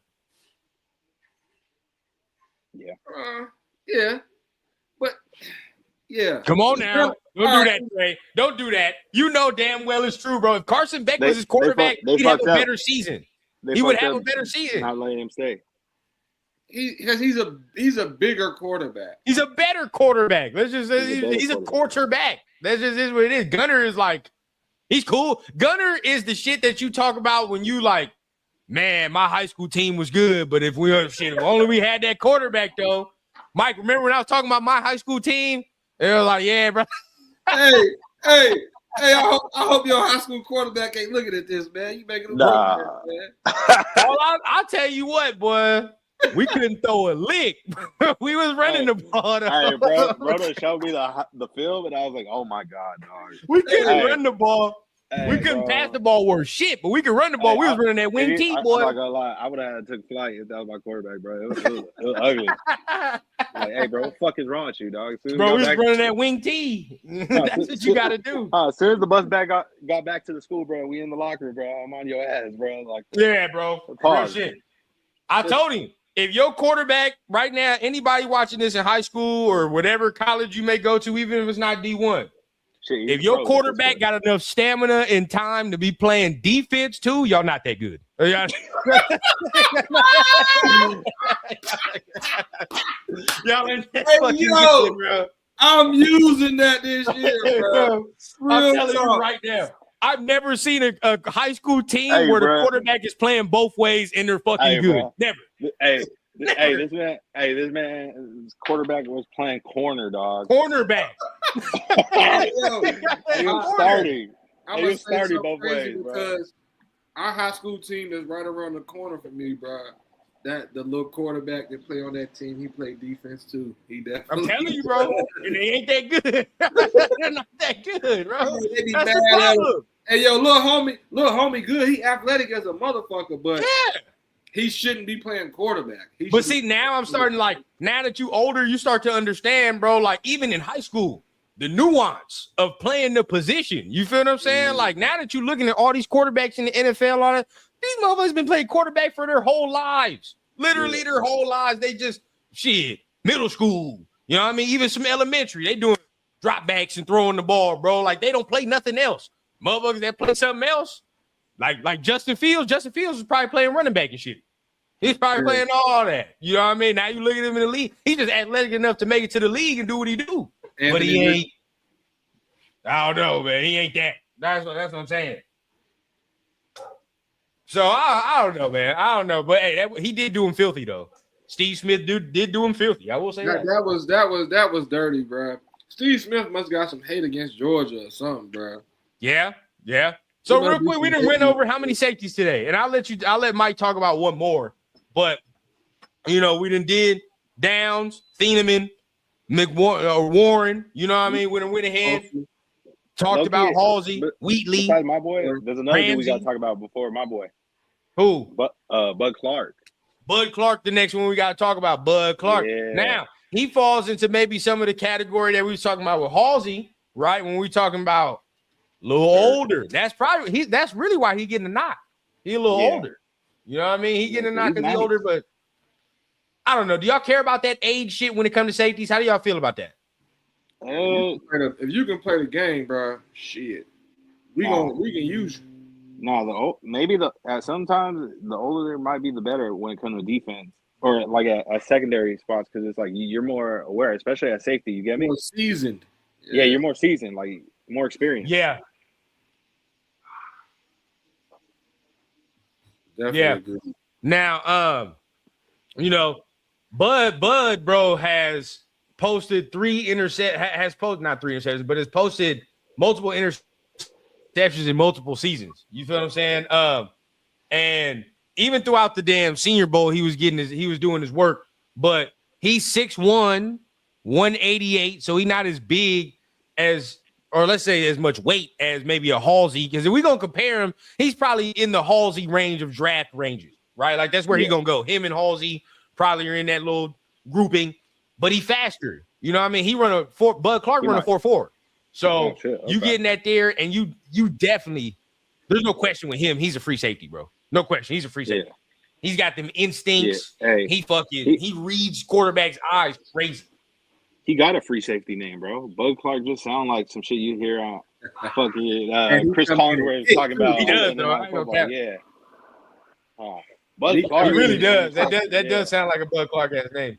Yeah. Yeah. But, yeah. Come on now. Don't do that, Trey. Don't do that. You know damn well it's true, bro. If Carson Beck was his quarterback, he'd have a better season. He would have a better season. Not letting him stay. Because he's a bigger quarterback. He's a better quarterback. He's a quarterback. That's just is what it is. Gunnar is like, he's cool. Gunnar is the shit that you talk about when you like, man, my high school team was good, but if only we had that quarterback though. Mike, remember when I was talking about my high school team? They were like, yeah, bro. Hey, I hope your high school quarterback ain't looking at this, man. You making a man. I'll tell you what, boy. We couldn't throw a lick. We was running the ball. Hey, bro showed me the film, and I was like, "Oh my god, dog!" We couldn't run the ball. We couldn't pass the ball worth shit, but we could run the ball. We was running that wing T, boy. I'm not gonna lie, I would have took flight if that was my quarterback, bro. It was ugly. Like, hey, bro, what the fuck is wrong with you, dog? Bro, we was running that wing T. That's what you got to do. As soon as the bus back got back to the school, bro, we in the locker, bro. I'm on your ass, bro. Like, yeah, bro. Real shit. I told him, if your quarterback right now, anybody watching this in high school or whatever college you may go to, even if it's not D1, if your quarterback got enough stamina and time to be playing defense too, y'all not that good. Y'all ain't that fucking good, bro. I'm using that this year, bro. I'm telling you right now. I've never seen a high school team where the quarterback is playing both ways and they're fucking good. Bro. Never. This man's quarterback was playing corner, dog. Cornerback. He was starting. He was starting both ways, bro. Because our high school team is right around the corner from me, bro. That the little quarterback that play on that team, he played defense too. He definitely. I'm telling you, bro, and they ain't that good. They're not that good, bro. They be That's the problem. Hey, yo, little homie, good. He athletic as a motherfucker, but he shouldn't be playing quarterback. But see, now I'm starting now that you older, you start to understand, bro. Like even in high school, the nuance of playing the position. You feel what I'm saying? Like now that you're looking at all these quarterbacks in the NFL, all that, these motherfuckers been playing quarterback for their whole lives. Literally their whole lives. They just middle school. You know what I mean? Even some elementary, they doing dropbacks and throwing the ball, bro. Like they don't play nothing else. Motherfuckers that play something else, like Justin Fields. Justin Fields is probably playing running back and shit. He's probably playing all that. You know what I mean? Now you look at him in the league. He's just athletic enough to make it to the league and do what he do. But he ain't. I don't know, man. He ain't that. That's what I'm saying. So I don't know, man. I don't know. But hey, he did do him filthy though. Steve Smith did do him filthy. I will say that. That was dirty, bro. Steve Smith must got some hate against Georgia or something, bro. Yeah. So real quick, we done went over how many safeties today, and I'll let Mike talk about one more. But we done did Downs, Thieneman, Warren. You know what I mean? We done went ahead, talked about Halsey, Wheatley. Besides my boy, there's another thing we got to talk about before my boy. Who? Bud Clark. Bud Clark, the next one we got to talk about. Bud Clark. Yeah. Now he falls into maybe some of the category that we was talking about with Halsey, right? When we talking about a little older. That's really why he getting a knock. He a little older. You know what I mean? He getting a knock because he's older, but I don't know. Do y'all care about that age shit when it comes to safeties? How do y'all feel about that? If you can play the game, bro, shit, we can use you. No, sometimes the older might be the better when it comes to defense or like a secondary spots because it's like you're more aware, especially at safety. You get me? More seasoned. Yeah, you're more seasoned, like more experienced. Yeah. Definitely agree. Now, Bud, bro, has posted has posted multiple interceptions in multiple seasons. You feel what I'm saying? And even throughout the damn Senior Bowl, he was doing his work, but he's 6'1", 188, so he's not as big or let's say as much weight as maybe a Halsey, because if we're going to compare him, he's probably in the Halsey range of draft ranges, right? Like that's where he's going to go. Him and Halsey probably are in that little grouping, but he faster. You know what I mean? Bud Clark run a 4.4. So you getting that there, and you definitely, there's no question with him. He's a free safety, bro. No question. He's a free safety. Yeah. He's got them instincts. Yeah. Hey, he reads quarterbacks' eyes crazy. He got a free safety name, bro. Bud Clark just sound like some shit you hear on fucking Chris Collinsworth talking about. He does, though. Yeah. Bud Clark. He really does. That does sound like a Bud Clark ass name.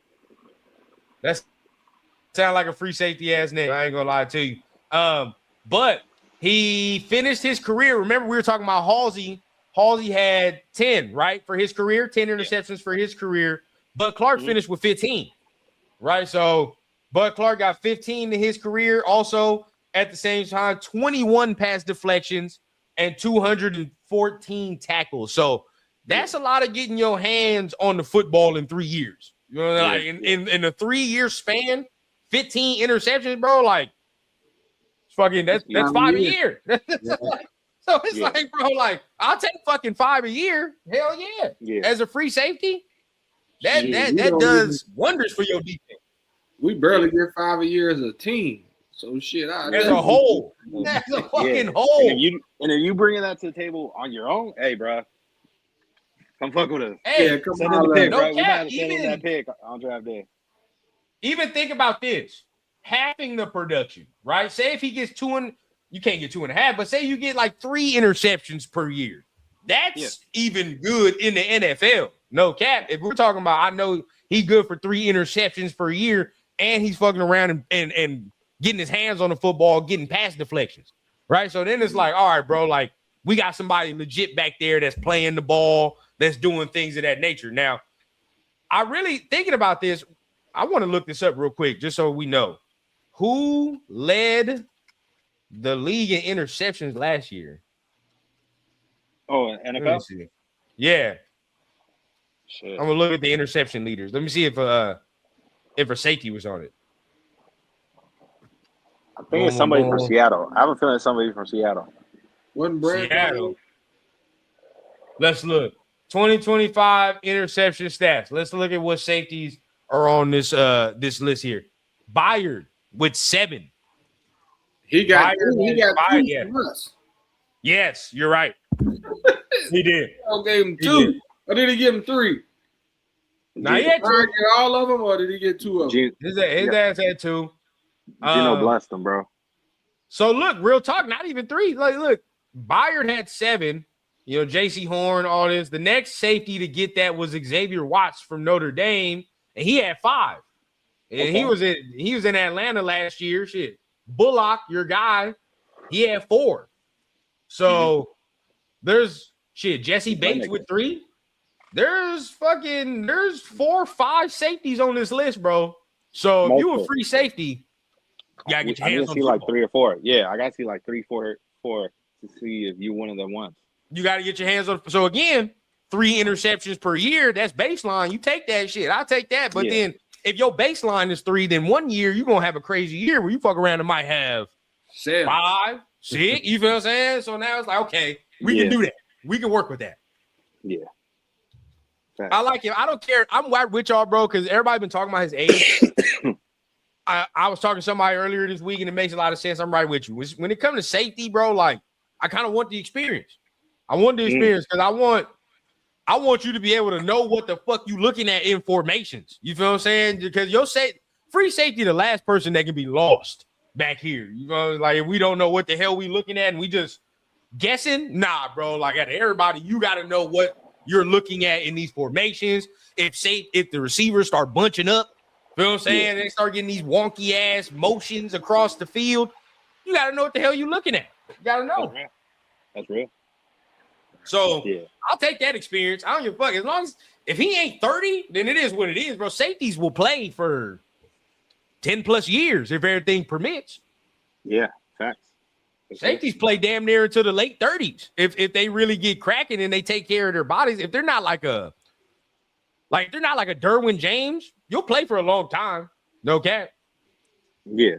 That sound like a free safety ass name. I ain't gonna lie to you. But he finished his career. Remember, we were talking about Halsey. Halsey had 10, right, for his career, 10 interceptions for his career. Bud Clark finished with 15, right? So Bud Clark got 15 in his career. Also, at the same time, 21 pass deflections and 214 tackles. So that's a lot of getting your hands on the football in 3 years. You know, like in a 3-year span, 15 interceptions, bro. Like, fucking, that's 5 a year. So it's like, bro, like, I'll take fucking 5 a year. Hell yeah. As a free safety, that does wonders for your defense. We barely get 5 a year as a team. So shit, as a whole. That's a fucking whole. And if you bringing that to the table on your own, hey, bro, come fuck with us. Hey, come send in the pick, bro. We might send in that pick on draft day. Even think about this. Halving the production, right? Say if he gets you can't get 2.5, but say you get like 3 interceptions per year. That's even good in the NFL. No cap. If we're talking about, I know he's good for 3 interceptions per year, and he's fucking around and getting his hands on the football, getting pass deflections, right? So then it's like, all right, bro, like we got somebody legit back there that's playing the ball, that's doing things of that nature. Now, I really thinking about this. I want to look this up real quick just so we know who led the league in interceptions last year. Oh, NFL? Yeah. Shit. I'm gonna look at the interception leaders. Let me see if a safety was on it. I think it's somebody from Seattle. I have a feeling it's somebody from Seattle. Seattle. Let's look. 2025 interception stats. Let's look at what safeties are on this list here. Byard with 7. He got Byard, 2 yeah. from us. Yes, you're right. He did. I gave him 2. Or did he give him 3? Now he had 2. Byard get all of them, or did he get 2 of them? His ass had 2. Gino blessed him, bro. So look, real talk, not even 3. Like, look, Byard had 7. You know, J.C. Horn, all this. The next safety to get that was Xavier Watts from Notre Dame, and he had 5. And okay. he was in Atlanta last year. Shit, Bullock, your guy, he had 4. So there's Jesse Bates with 3. There's 4 or 5 safeties on this list, bro. So if you a free safety, you gotta get your hands on see like 3 or 4. Yeah, I gotta see like 3, 4 to see if you one of them ones. You gotta get your hands on. So again, 3 interceptions per year. That's baseline. You take that shit. I'll take that. But then if your baseline is 3, then 1 year you're gonna have a crazy year where you fuck around and might have 7, 5, 6. You feel what I'm saying? So now it's like, okay, we can do that. We can work with that. Yeah. I like it. I don't care. I'm right with y'all, bro, because everybody been talking about his age. I was talking to somebody earlier this week, and it makes a lot of sense. I'm right with you. When it comes to safety, bro, like I kind of want the experience. I want the experience because I want you to be able to know what the fuck you looking at in formations. You feel what I'm saying? Because free safety, the last person that can be lost back here. You know, like if we don't know what the hell we looking at and we just guessing, nah, bro. Like at everybody, you got to know what you're looking at in these formations. If the receivers start bunching up, feel what I'm saying? They start getting these wonky ass motions across the field. You got to know what the hell you're looking at. You got to know. That's real. So I'll take that experience. I don't give a fuck. As long as if he ain't 30, then it is what it is, bro. Safeties will play for 10 plus years if everything permits. Yeah, facts. Safeties play damn near into the late 30s if they really get cracking and they take care of their bodies. If they're not like a Derwin James, you'll play for a long time. No cap. Yeah.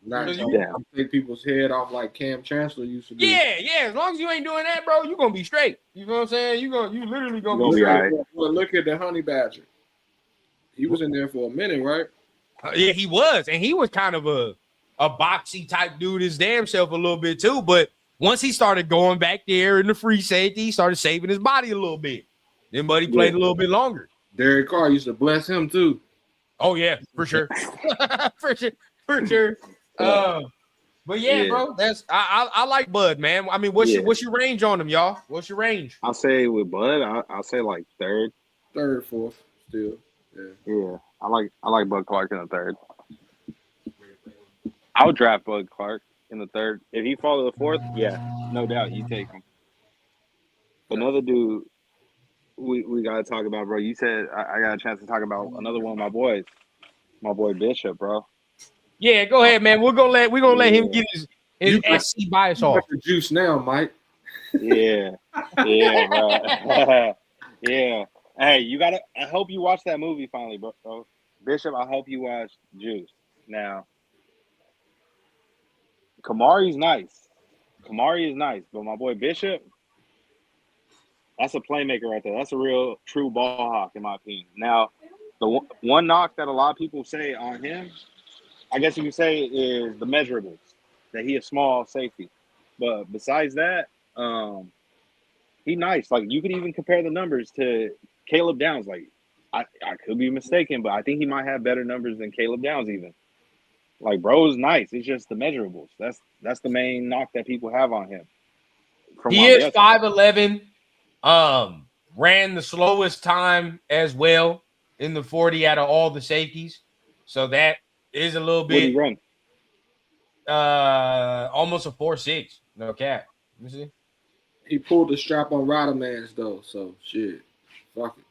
Not take people's head off like Cam Chancellor used to do. Yeah. As long as you ain't doing that, bro, you're gonna be straight. You know what I'm saying? You literally gonna be straight. Well, look at the Honey Badger. He was in there for a minute, right? Yeah, he was, and he was kind of a boxy type dude his damn self a little bit too. But once he started going back there in the free safety, he started saving his body a little bit. Then Buddy played a little bit longer. Derek Carr used to bless him too. Oh yeah, for sure. for sure. But yeah, bro, that's I like Bud, man. I mean, what's your range on him, y'all? What's your range? I'll say with Bud, I'll say like 3rd, 4th, still. Yeah. I like Bud Clark in the 3rd. I would draft Bud Clark in the 3rd. If he follow the 4th, no doubt you take him. But another dude we gotta talk about, bro. You said I got a chance to talk about another one of my boys. My boy Bishop, bro. Yeah, go ahead, man. We're gonna let him get his SC bias off. The juice now, Mike. Yeah, bro. Yeah. Hey, I hope you watch that movie finally, bro. Bishop, I hope you watch Juice. Now, Kamari is nice, but my boy Bishop, that's a playmaker right there. That's a real true ball hawk, in my opinion. Now, the one knock that a lot of people say on him, I guess you can say, is the measurables, that he a small safety. But besides that, he nice. Like, you could even compare the numbers to Caleb Downs. Like, I could be mistaken, but I think he might have better numbers than Caleb Downs even. Like, bro is nice. It's just the measurables. That's the main knock that people have on him. He is 5'11". Ran the slowest time as well in the 40 out of all the safeties. So that is a little bit. What did he run? Almost a 4.6. No cap. Let me see. He pulled the strap on Rodman's though, so shit. Fuck it.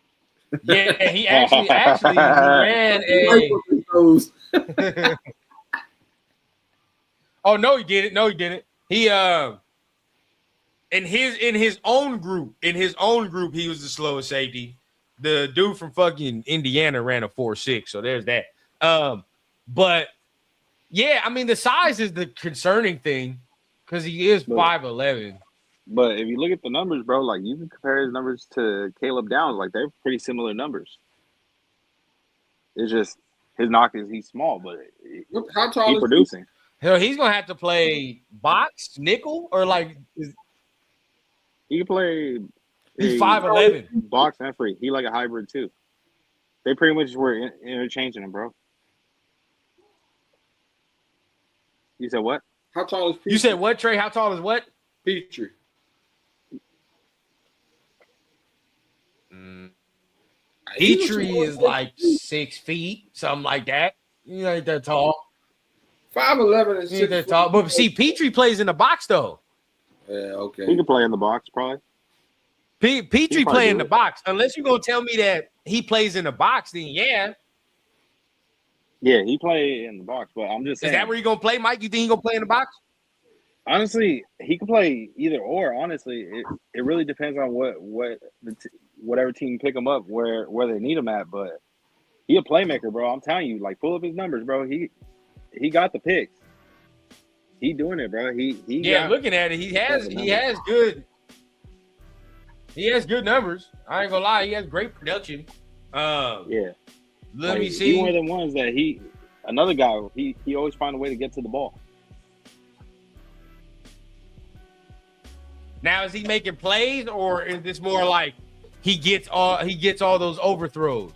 Yeah, he actually he ran a. Oh no, he didn't. He in his own group, he was the slowest safety. The dude from fucking Indiana ran a 4.6, so there's that. But yeah, I mean the size is the concerning thing because he is 5'11". But if you look at the numbers, bro, like you can compare his numbers to Caleb Downs, like they're pretty similar numbers. It's just his knock is he's small, but how tall he's is producing. Hell, he's gonna have to play box, nickel, or like He can play. he's 5'11". Box and free. He like a hybrid too. They pretty much were interchanging him, bro. You said what? How tall is Petrie? You said what, Trey? How tall is what? Petrie. Petrie is like 6 feet, something like that. He ain't that tall. 5'11" is He ain't that tall. But see, Petrie plays in the box though. Yeah, okay. He can play in the box, probably. Petrie play in the box. Unless you're gonna tell me that he plays in the box, then yeah. Yeah, he play in the box, but I'm just saying. Is that where you gonna play, Mike? You think he gonna play in the box? Honestly, he can play either or. Honestly, it really depends on whatever team pick him up where they need him at. But he a playmaker, bro. I'm telling you, like pull up his numbers, bro. He got the picks. He doing it, bro. Looking at it, he has good numbers. I ain't gonna lie, he has great production. Yeah. Let me see. He's one of the ones that another guy. He always find a way to get to the ball. Now, is he making plays, or is this more like he gets all those overthrows?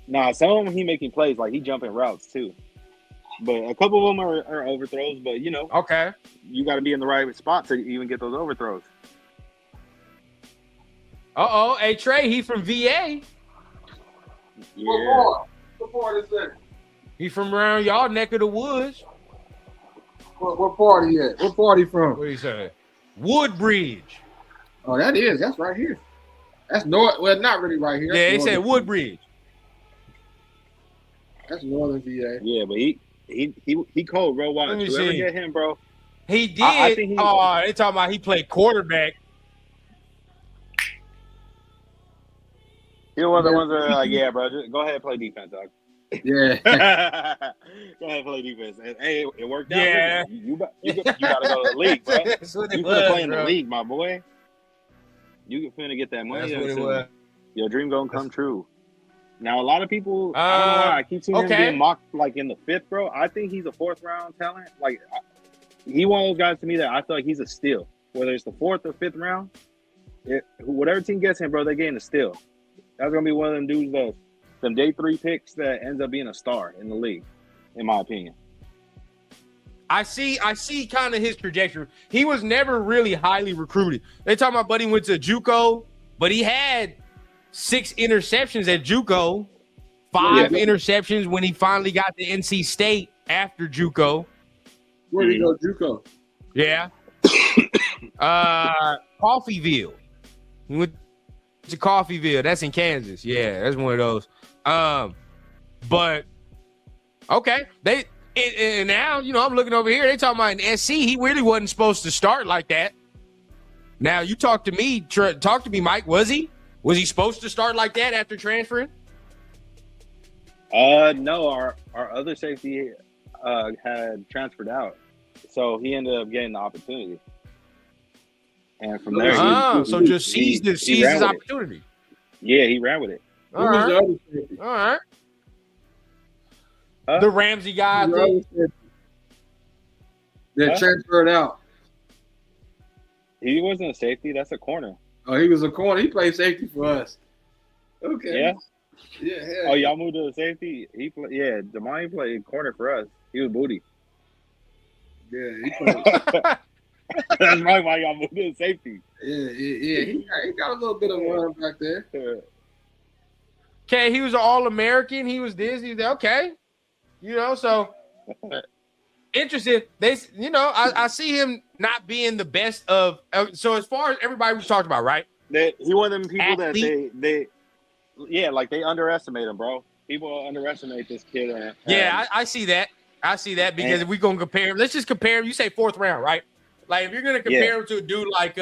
Nah, some of them he making plays, like he jumping routes too. But a couple of them are overthrows. But okay, you got to be in the right spot to even get those overthrows. Hey Trey, he from VA. Yeah. What part is that? He from around y'all neck of the woods. What party at? What party from? What do you say? Woodbridge. Oh, that's right here. That's north. Well, not really right here. Yeah, they said Woodbridge. That's northern VA. Yeah, but he cold, bro. Watch. Whoever get him, bro. He did. I think they talking about he played quarterback. You're one of the ones that are like, yeah, bro. Just go ahead and play defense, dog. Yeah. Go ahead and play defense. And, hey, it worked out. Yeah. You got to go to the league, bro. That's what it You was, finna play in bro. the league, my boy. You finna get that money. That's what it was. Your dream gonna come true. Now, a lot of people, I don't know why I keep seeing him being mocked like in the 5th, bro. I think he's a 4th round talent. Like, he one of those guys to me that I feel like he's a steal. Whether it's the 4th or 5th round, whatever team gets him, bro, they're getting a steal. That's gonna be one of them dudes them day 3 picks that ends up being a star in the league, in my opinion. I see kind of his trajectory. He was never really highly recruited. They talking about Buddy went to JUCO, but he had 6 interceptions at JUCO, 5 interceptions when he finally got to NC State after JUCO. Where did he go, JUCO? Yeah. Coffeeville. He went to Coffeeville. That's in Kansas. Yeah, that's one of those. But okay, and now I'm looking over here. They talking about in SC. He really wasn't supposed to start like that. Now you talk to me, Mike. Was he supposed to start like that after transferring? No. Our other safety had transferred out, so he ended up getting the opportunity. And from there, so just seized his opportunity. Yeah, he ran with it. All right. The Ramsey guy that transferred out. He wasn't a safety. That's a corner. Oh, he was a corner. He played safety for us. Okay. Yeah. Yeah. Oh, y'all moved to the safety. Damani played corner for us. He was booty. Yeah, he played. That's probably why y'all moved to the safety. Yeah. He got a little bit of run back there. Okay, he was an All-American. He was this. He was that. Okay. So interested. I see him not being the best of. So as far as everybody we talked about, right? He one of them people that they underestimate him, bro. People underestimate this kid. I see that. Because if we're gonna compare him, let's just compare him. You say 4th round, right? Like if you're gonna compare him to a dude like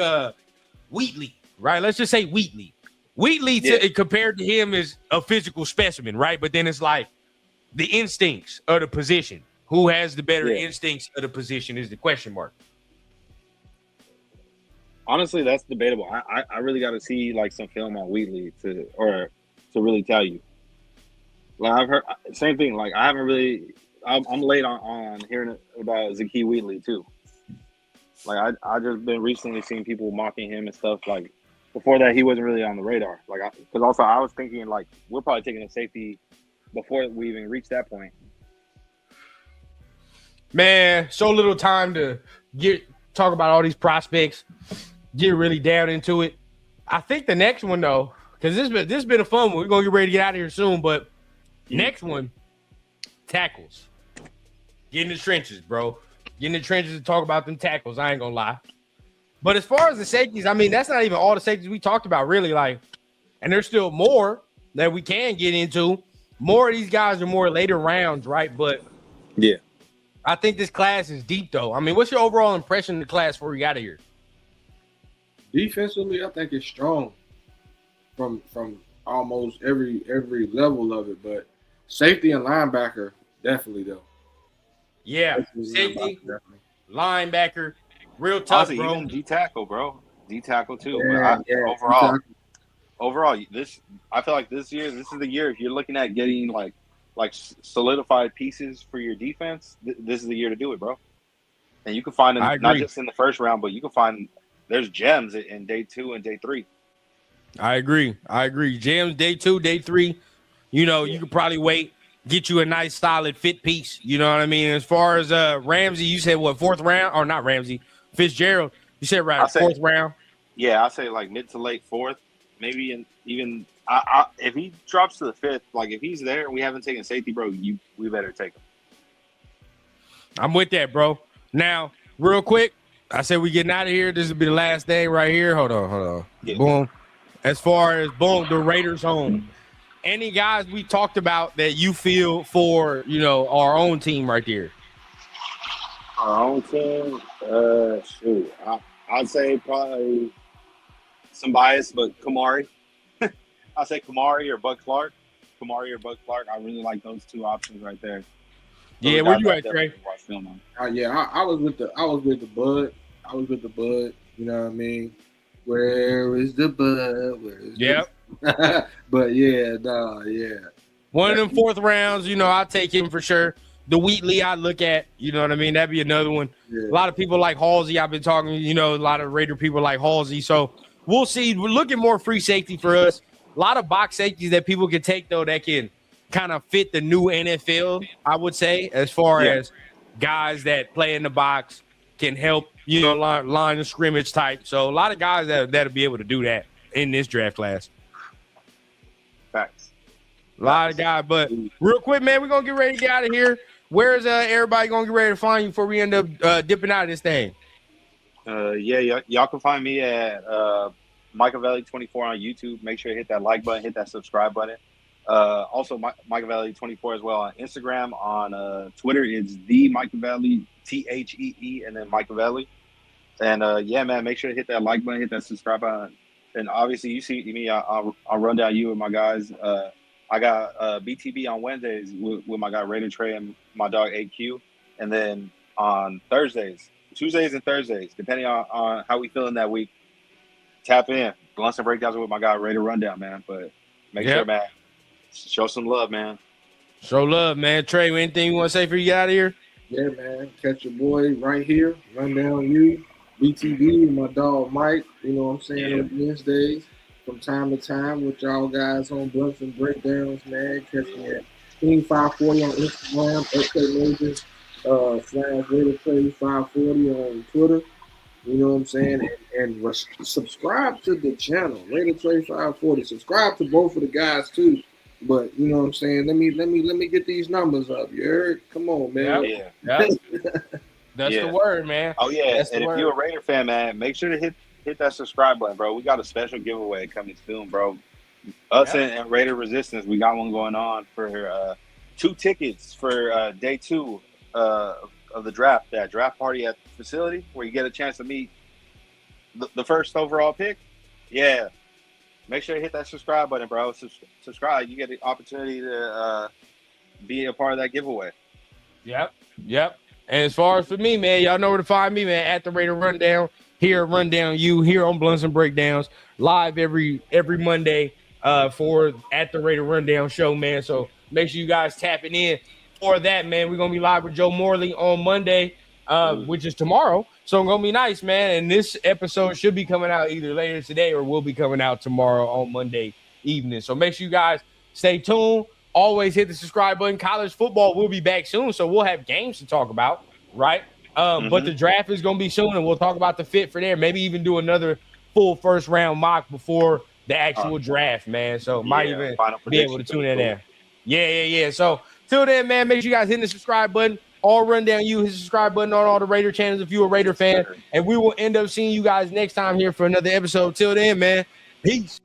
Wheatley, right? Let's just say Wheatley. Wheatley compared to him is a physical specimen, right? But then it's like the instincts of the position. Who has the better instincts of the position is the question mark. Honestly, that's debatable. I really got to see like some film on Wheatley to really tell you. Like I've heard same thing. Like I haven't really. I'm late on hearing about Zakee Wheatley too. Like I just been recently seeing people mocking him and stuff. Like before that, he wasn't really on the radar. Like because also I was thinking like we're probably taking a safety before we even reach that point. Man, so little time to talk about all these prospects. Get really down into it. I think the next one though, because this has been a fun one. We're gonna get ready to get out of here soon, but next one, tackles. Get in the trenches, bro. Get in the trenches to talk about them tackles. I ain't gonna lie. But as far as the safeties, I mean, that's not even all the safeties we talked about, really. Like, and there's still more that we can get into. More of these guys are more later rounds, right? But yeah, I think this class is deep, though. I mean, what's your overall impression of the class before we got here? Defensively, I think it's strong from almost every level of it. But safety and linebacker, definitely though. Yeah, safety, linebacker, real tough, honestly, bro. Even D tackle, bro. D tackle too. Yeah, Overall, I feel like this year, this is the year if you're looking at getting like solidified pieces for your defense. This is the year to do it, bro. And you can find them not just in the first round, but you can find there's gems in day 2 and day 3. I agree. Gems day 2, day 3. You know, you could probably wait. Get you a nice, solid fit piece. You know what I mean? As far as Ramsey, you said what, 4th round? Or not Ramsey, Fitzgerald. You said right, 4th round? Yeah, I say like mid to late 4th. Maybe even if he drops to the 5th, like if he's there and we haven't taken safety, bro, we better take him. I'm with that, bro. Now, real quick, I said we getting out of here. This will be the last thing right here. Hold on. Yeah. Boom. As far as the Raiders home. Any guys we talked about that you feel for, our own team right there? Our own team? Shoot. I'd say probably some bias, but Kamari. I'd say Kamari or Bud Clark. I really like those 2 options right there. Yeah, where you at, Trey? I was with the Bud. You know what I mean? Where is the Bud? Yep. But yeah. One of them 4th rounds, I'll take him for sure. The Wheatley I look at, you know what I mean? That'd be another one. Yeah. A lot of people like Halsey. I've been talking, a lot of Raider people like Halsey. So we'll see. We're looking more free safety for us. A lot of box safeties that people can take, though, that can kind of fit the new NFL, I would say, as far as guys that play in the box can help, line of scrimmage type. So a lot of guys that'll be able to do that in this draft class. Facts. A lot of guys. But real quick, man, we're going to get ready to get out of here. Where's everybody going to get ready to find you before we end up dipping out of this thing? Y'all can find me at Machiavelli24 on YouTube. Make sure you hit that like button, hit that subscribe button. Also, Machiavelli24 as well on Instagram. On Twitter, it's the Machiavelli, THEE, and then Machiavelli. And man, make sure to hit that like button, hit that subscribe button. And obviously, you see me, I'll run down you and my guys. I got BTB on Wednesdays with my guy Raider Trey and my dog AQ. And then on Tuesdays and Thursdays, depending on how we feeling that week, tap in. Blunts and breakdowns with my guy Raider Rundown, man. But make sure, man, show some love, man. Show love, man. Trey, anything you want to say for you out of here? Yeah, man. Catch your boy right here. Run down you. BTV, my dog Mike. You know what I'm saying? On Wednesdays. From time to time with y'all guys on Blunts and Breakdowns, man. Catch me at King540 on Instagram, /RaiderPlay540 on Twitter. You know what I'm saying? And subscribe to the channel, RaiderPlay540. Subscribe to both of the guys too. But you know what I'm saying? Let me get these numbers up. You heard? Come on, man. Yeah. That's the word, man. Oh yeah. And if you're a Raider fan, man, make sure to hit that subscribe button, bro. We got a special giveaway coming soon, bro. Us and Raider Resistance, we got one going on for 2 tickets for day 2 of the draft. That draft party at the facility where you get a chance to meet the first overall pick. Yeah. Make sure to hit that subscribe button, bro. Subscribe. You get the opportunity to be a part of that giveaway. Yep. And as far as for me, man, y'all know where to find me, man, at the Raider Rundown. Here at Rundown U, here on Blunts and Breakdowns, live every Monday for at the Raider Rundown show, man. So Make sure you guys tapping in for that, man. We're gonna be live with Joe Morley on Monday, which is tomorrow. So it's gonna be nice, man. And this episode should be coming out either later today or will be coming out tomorrow on Monday evening. So make sure you guys stay tuned. Always hit the subscribe button. College football will be back soon, so we'll have games to talk about, right? But the draft is gonna be soon, and we'll talk about the fit for there. Maybe even do another full first round mock before the actual draft, man. So might even be able to tune in there. Yeah. So till then, man, make sure you guys hit the subscribe button. All rundown, hit the subscribe button on all the Raider channels if you're a Raider fan. And we will end up seeing you guys next time here for another episode. Till then, man, peace.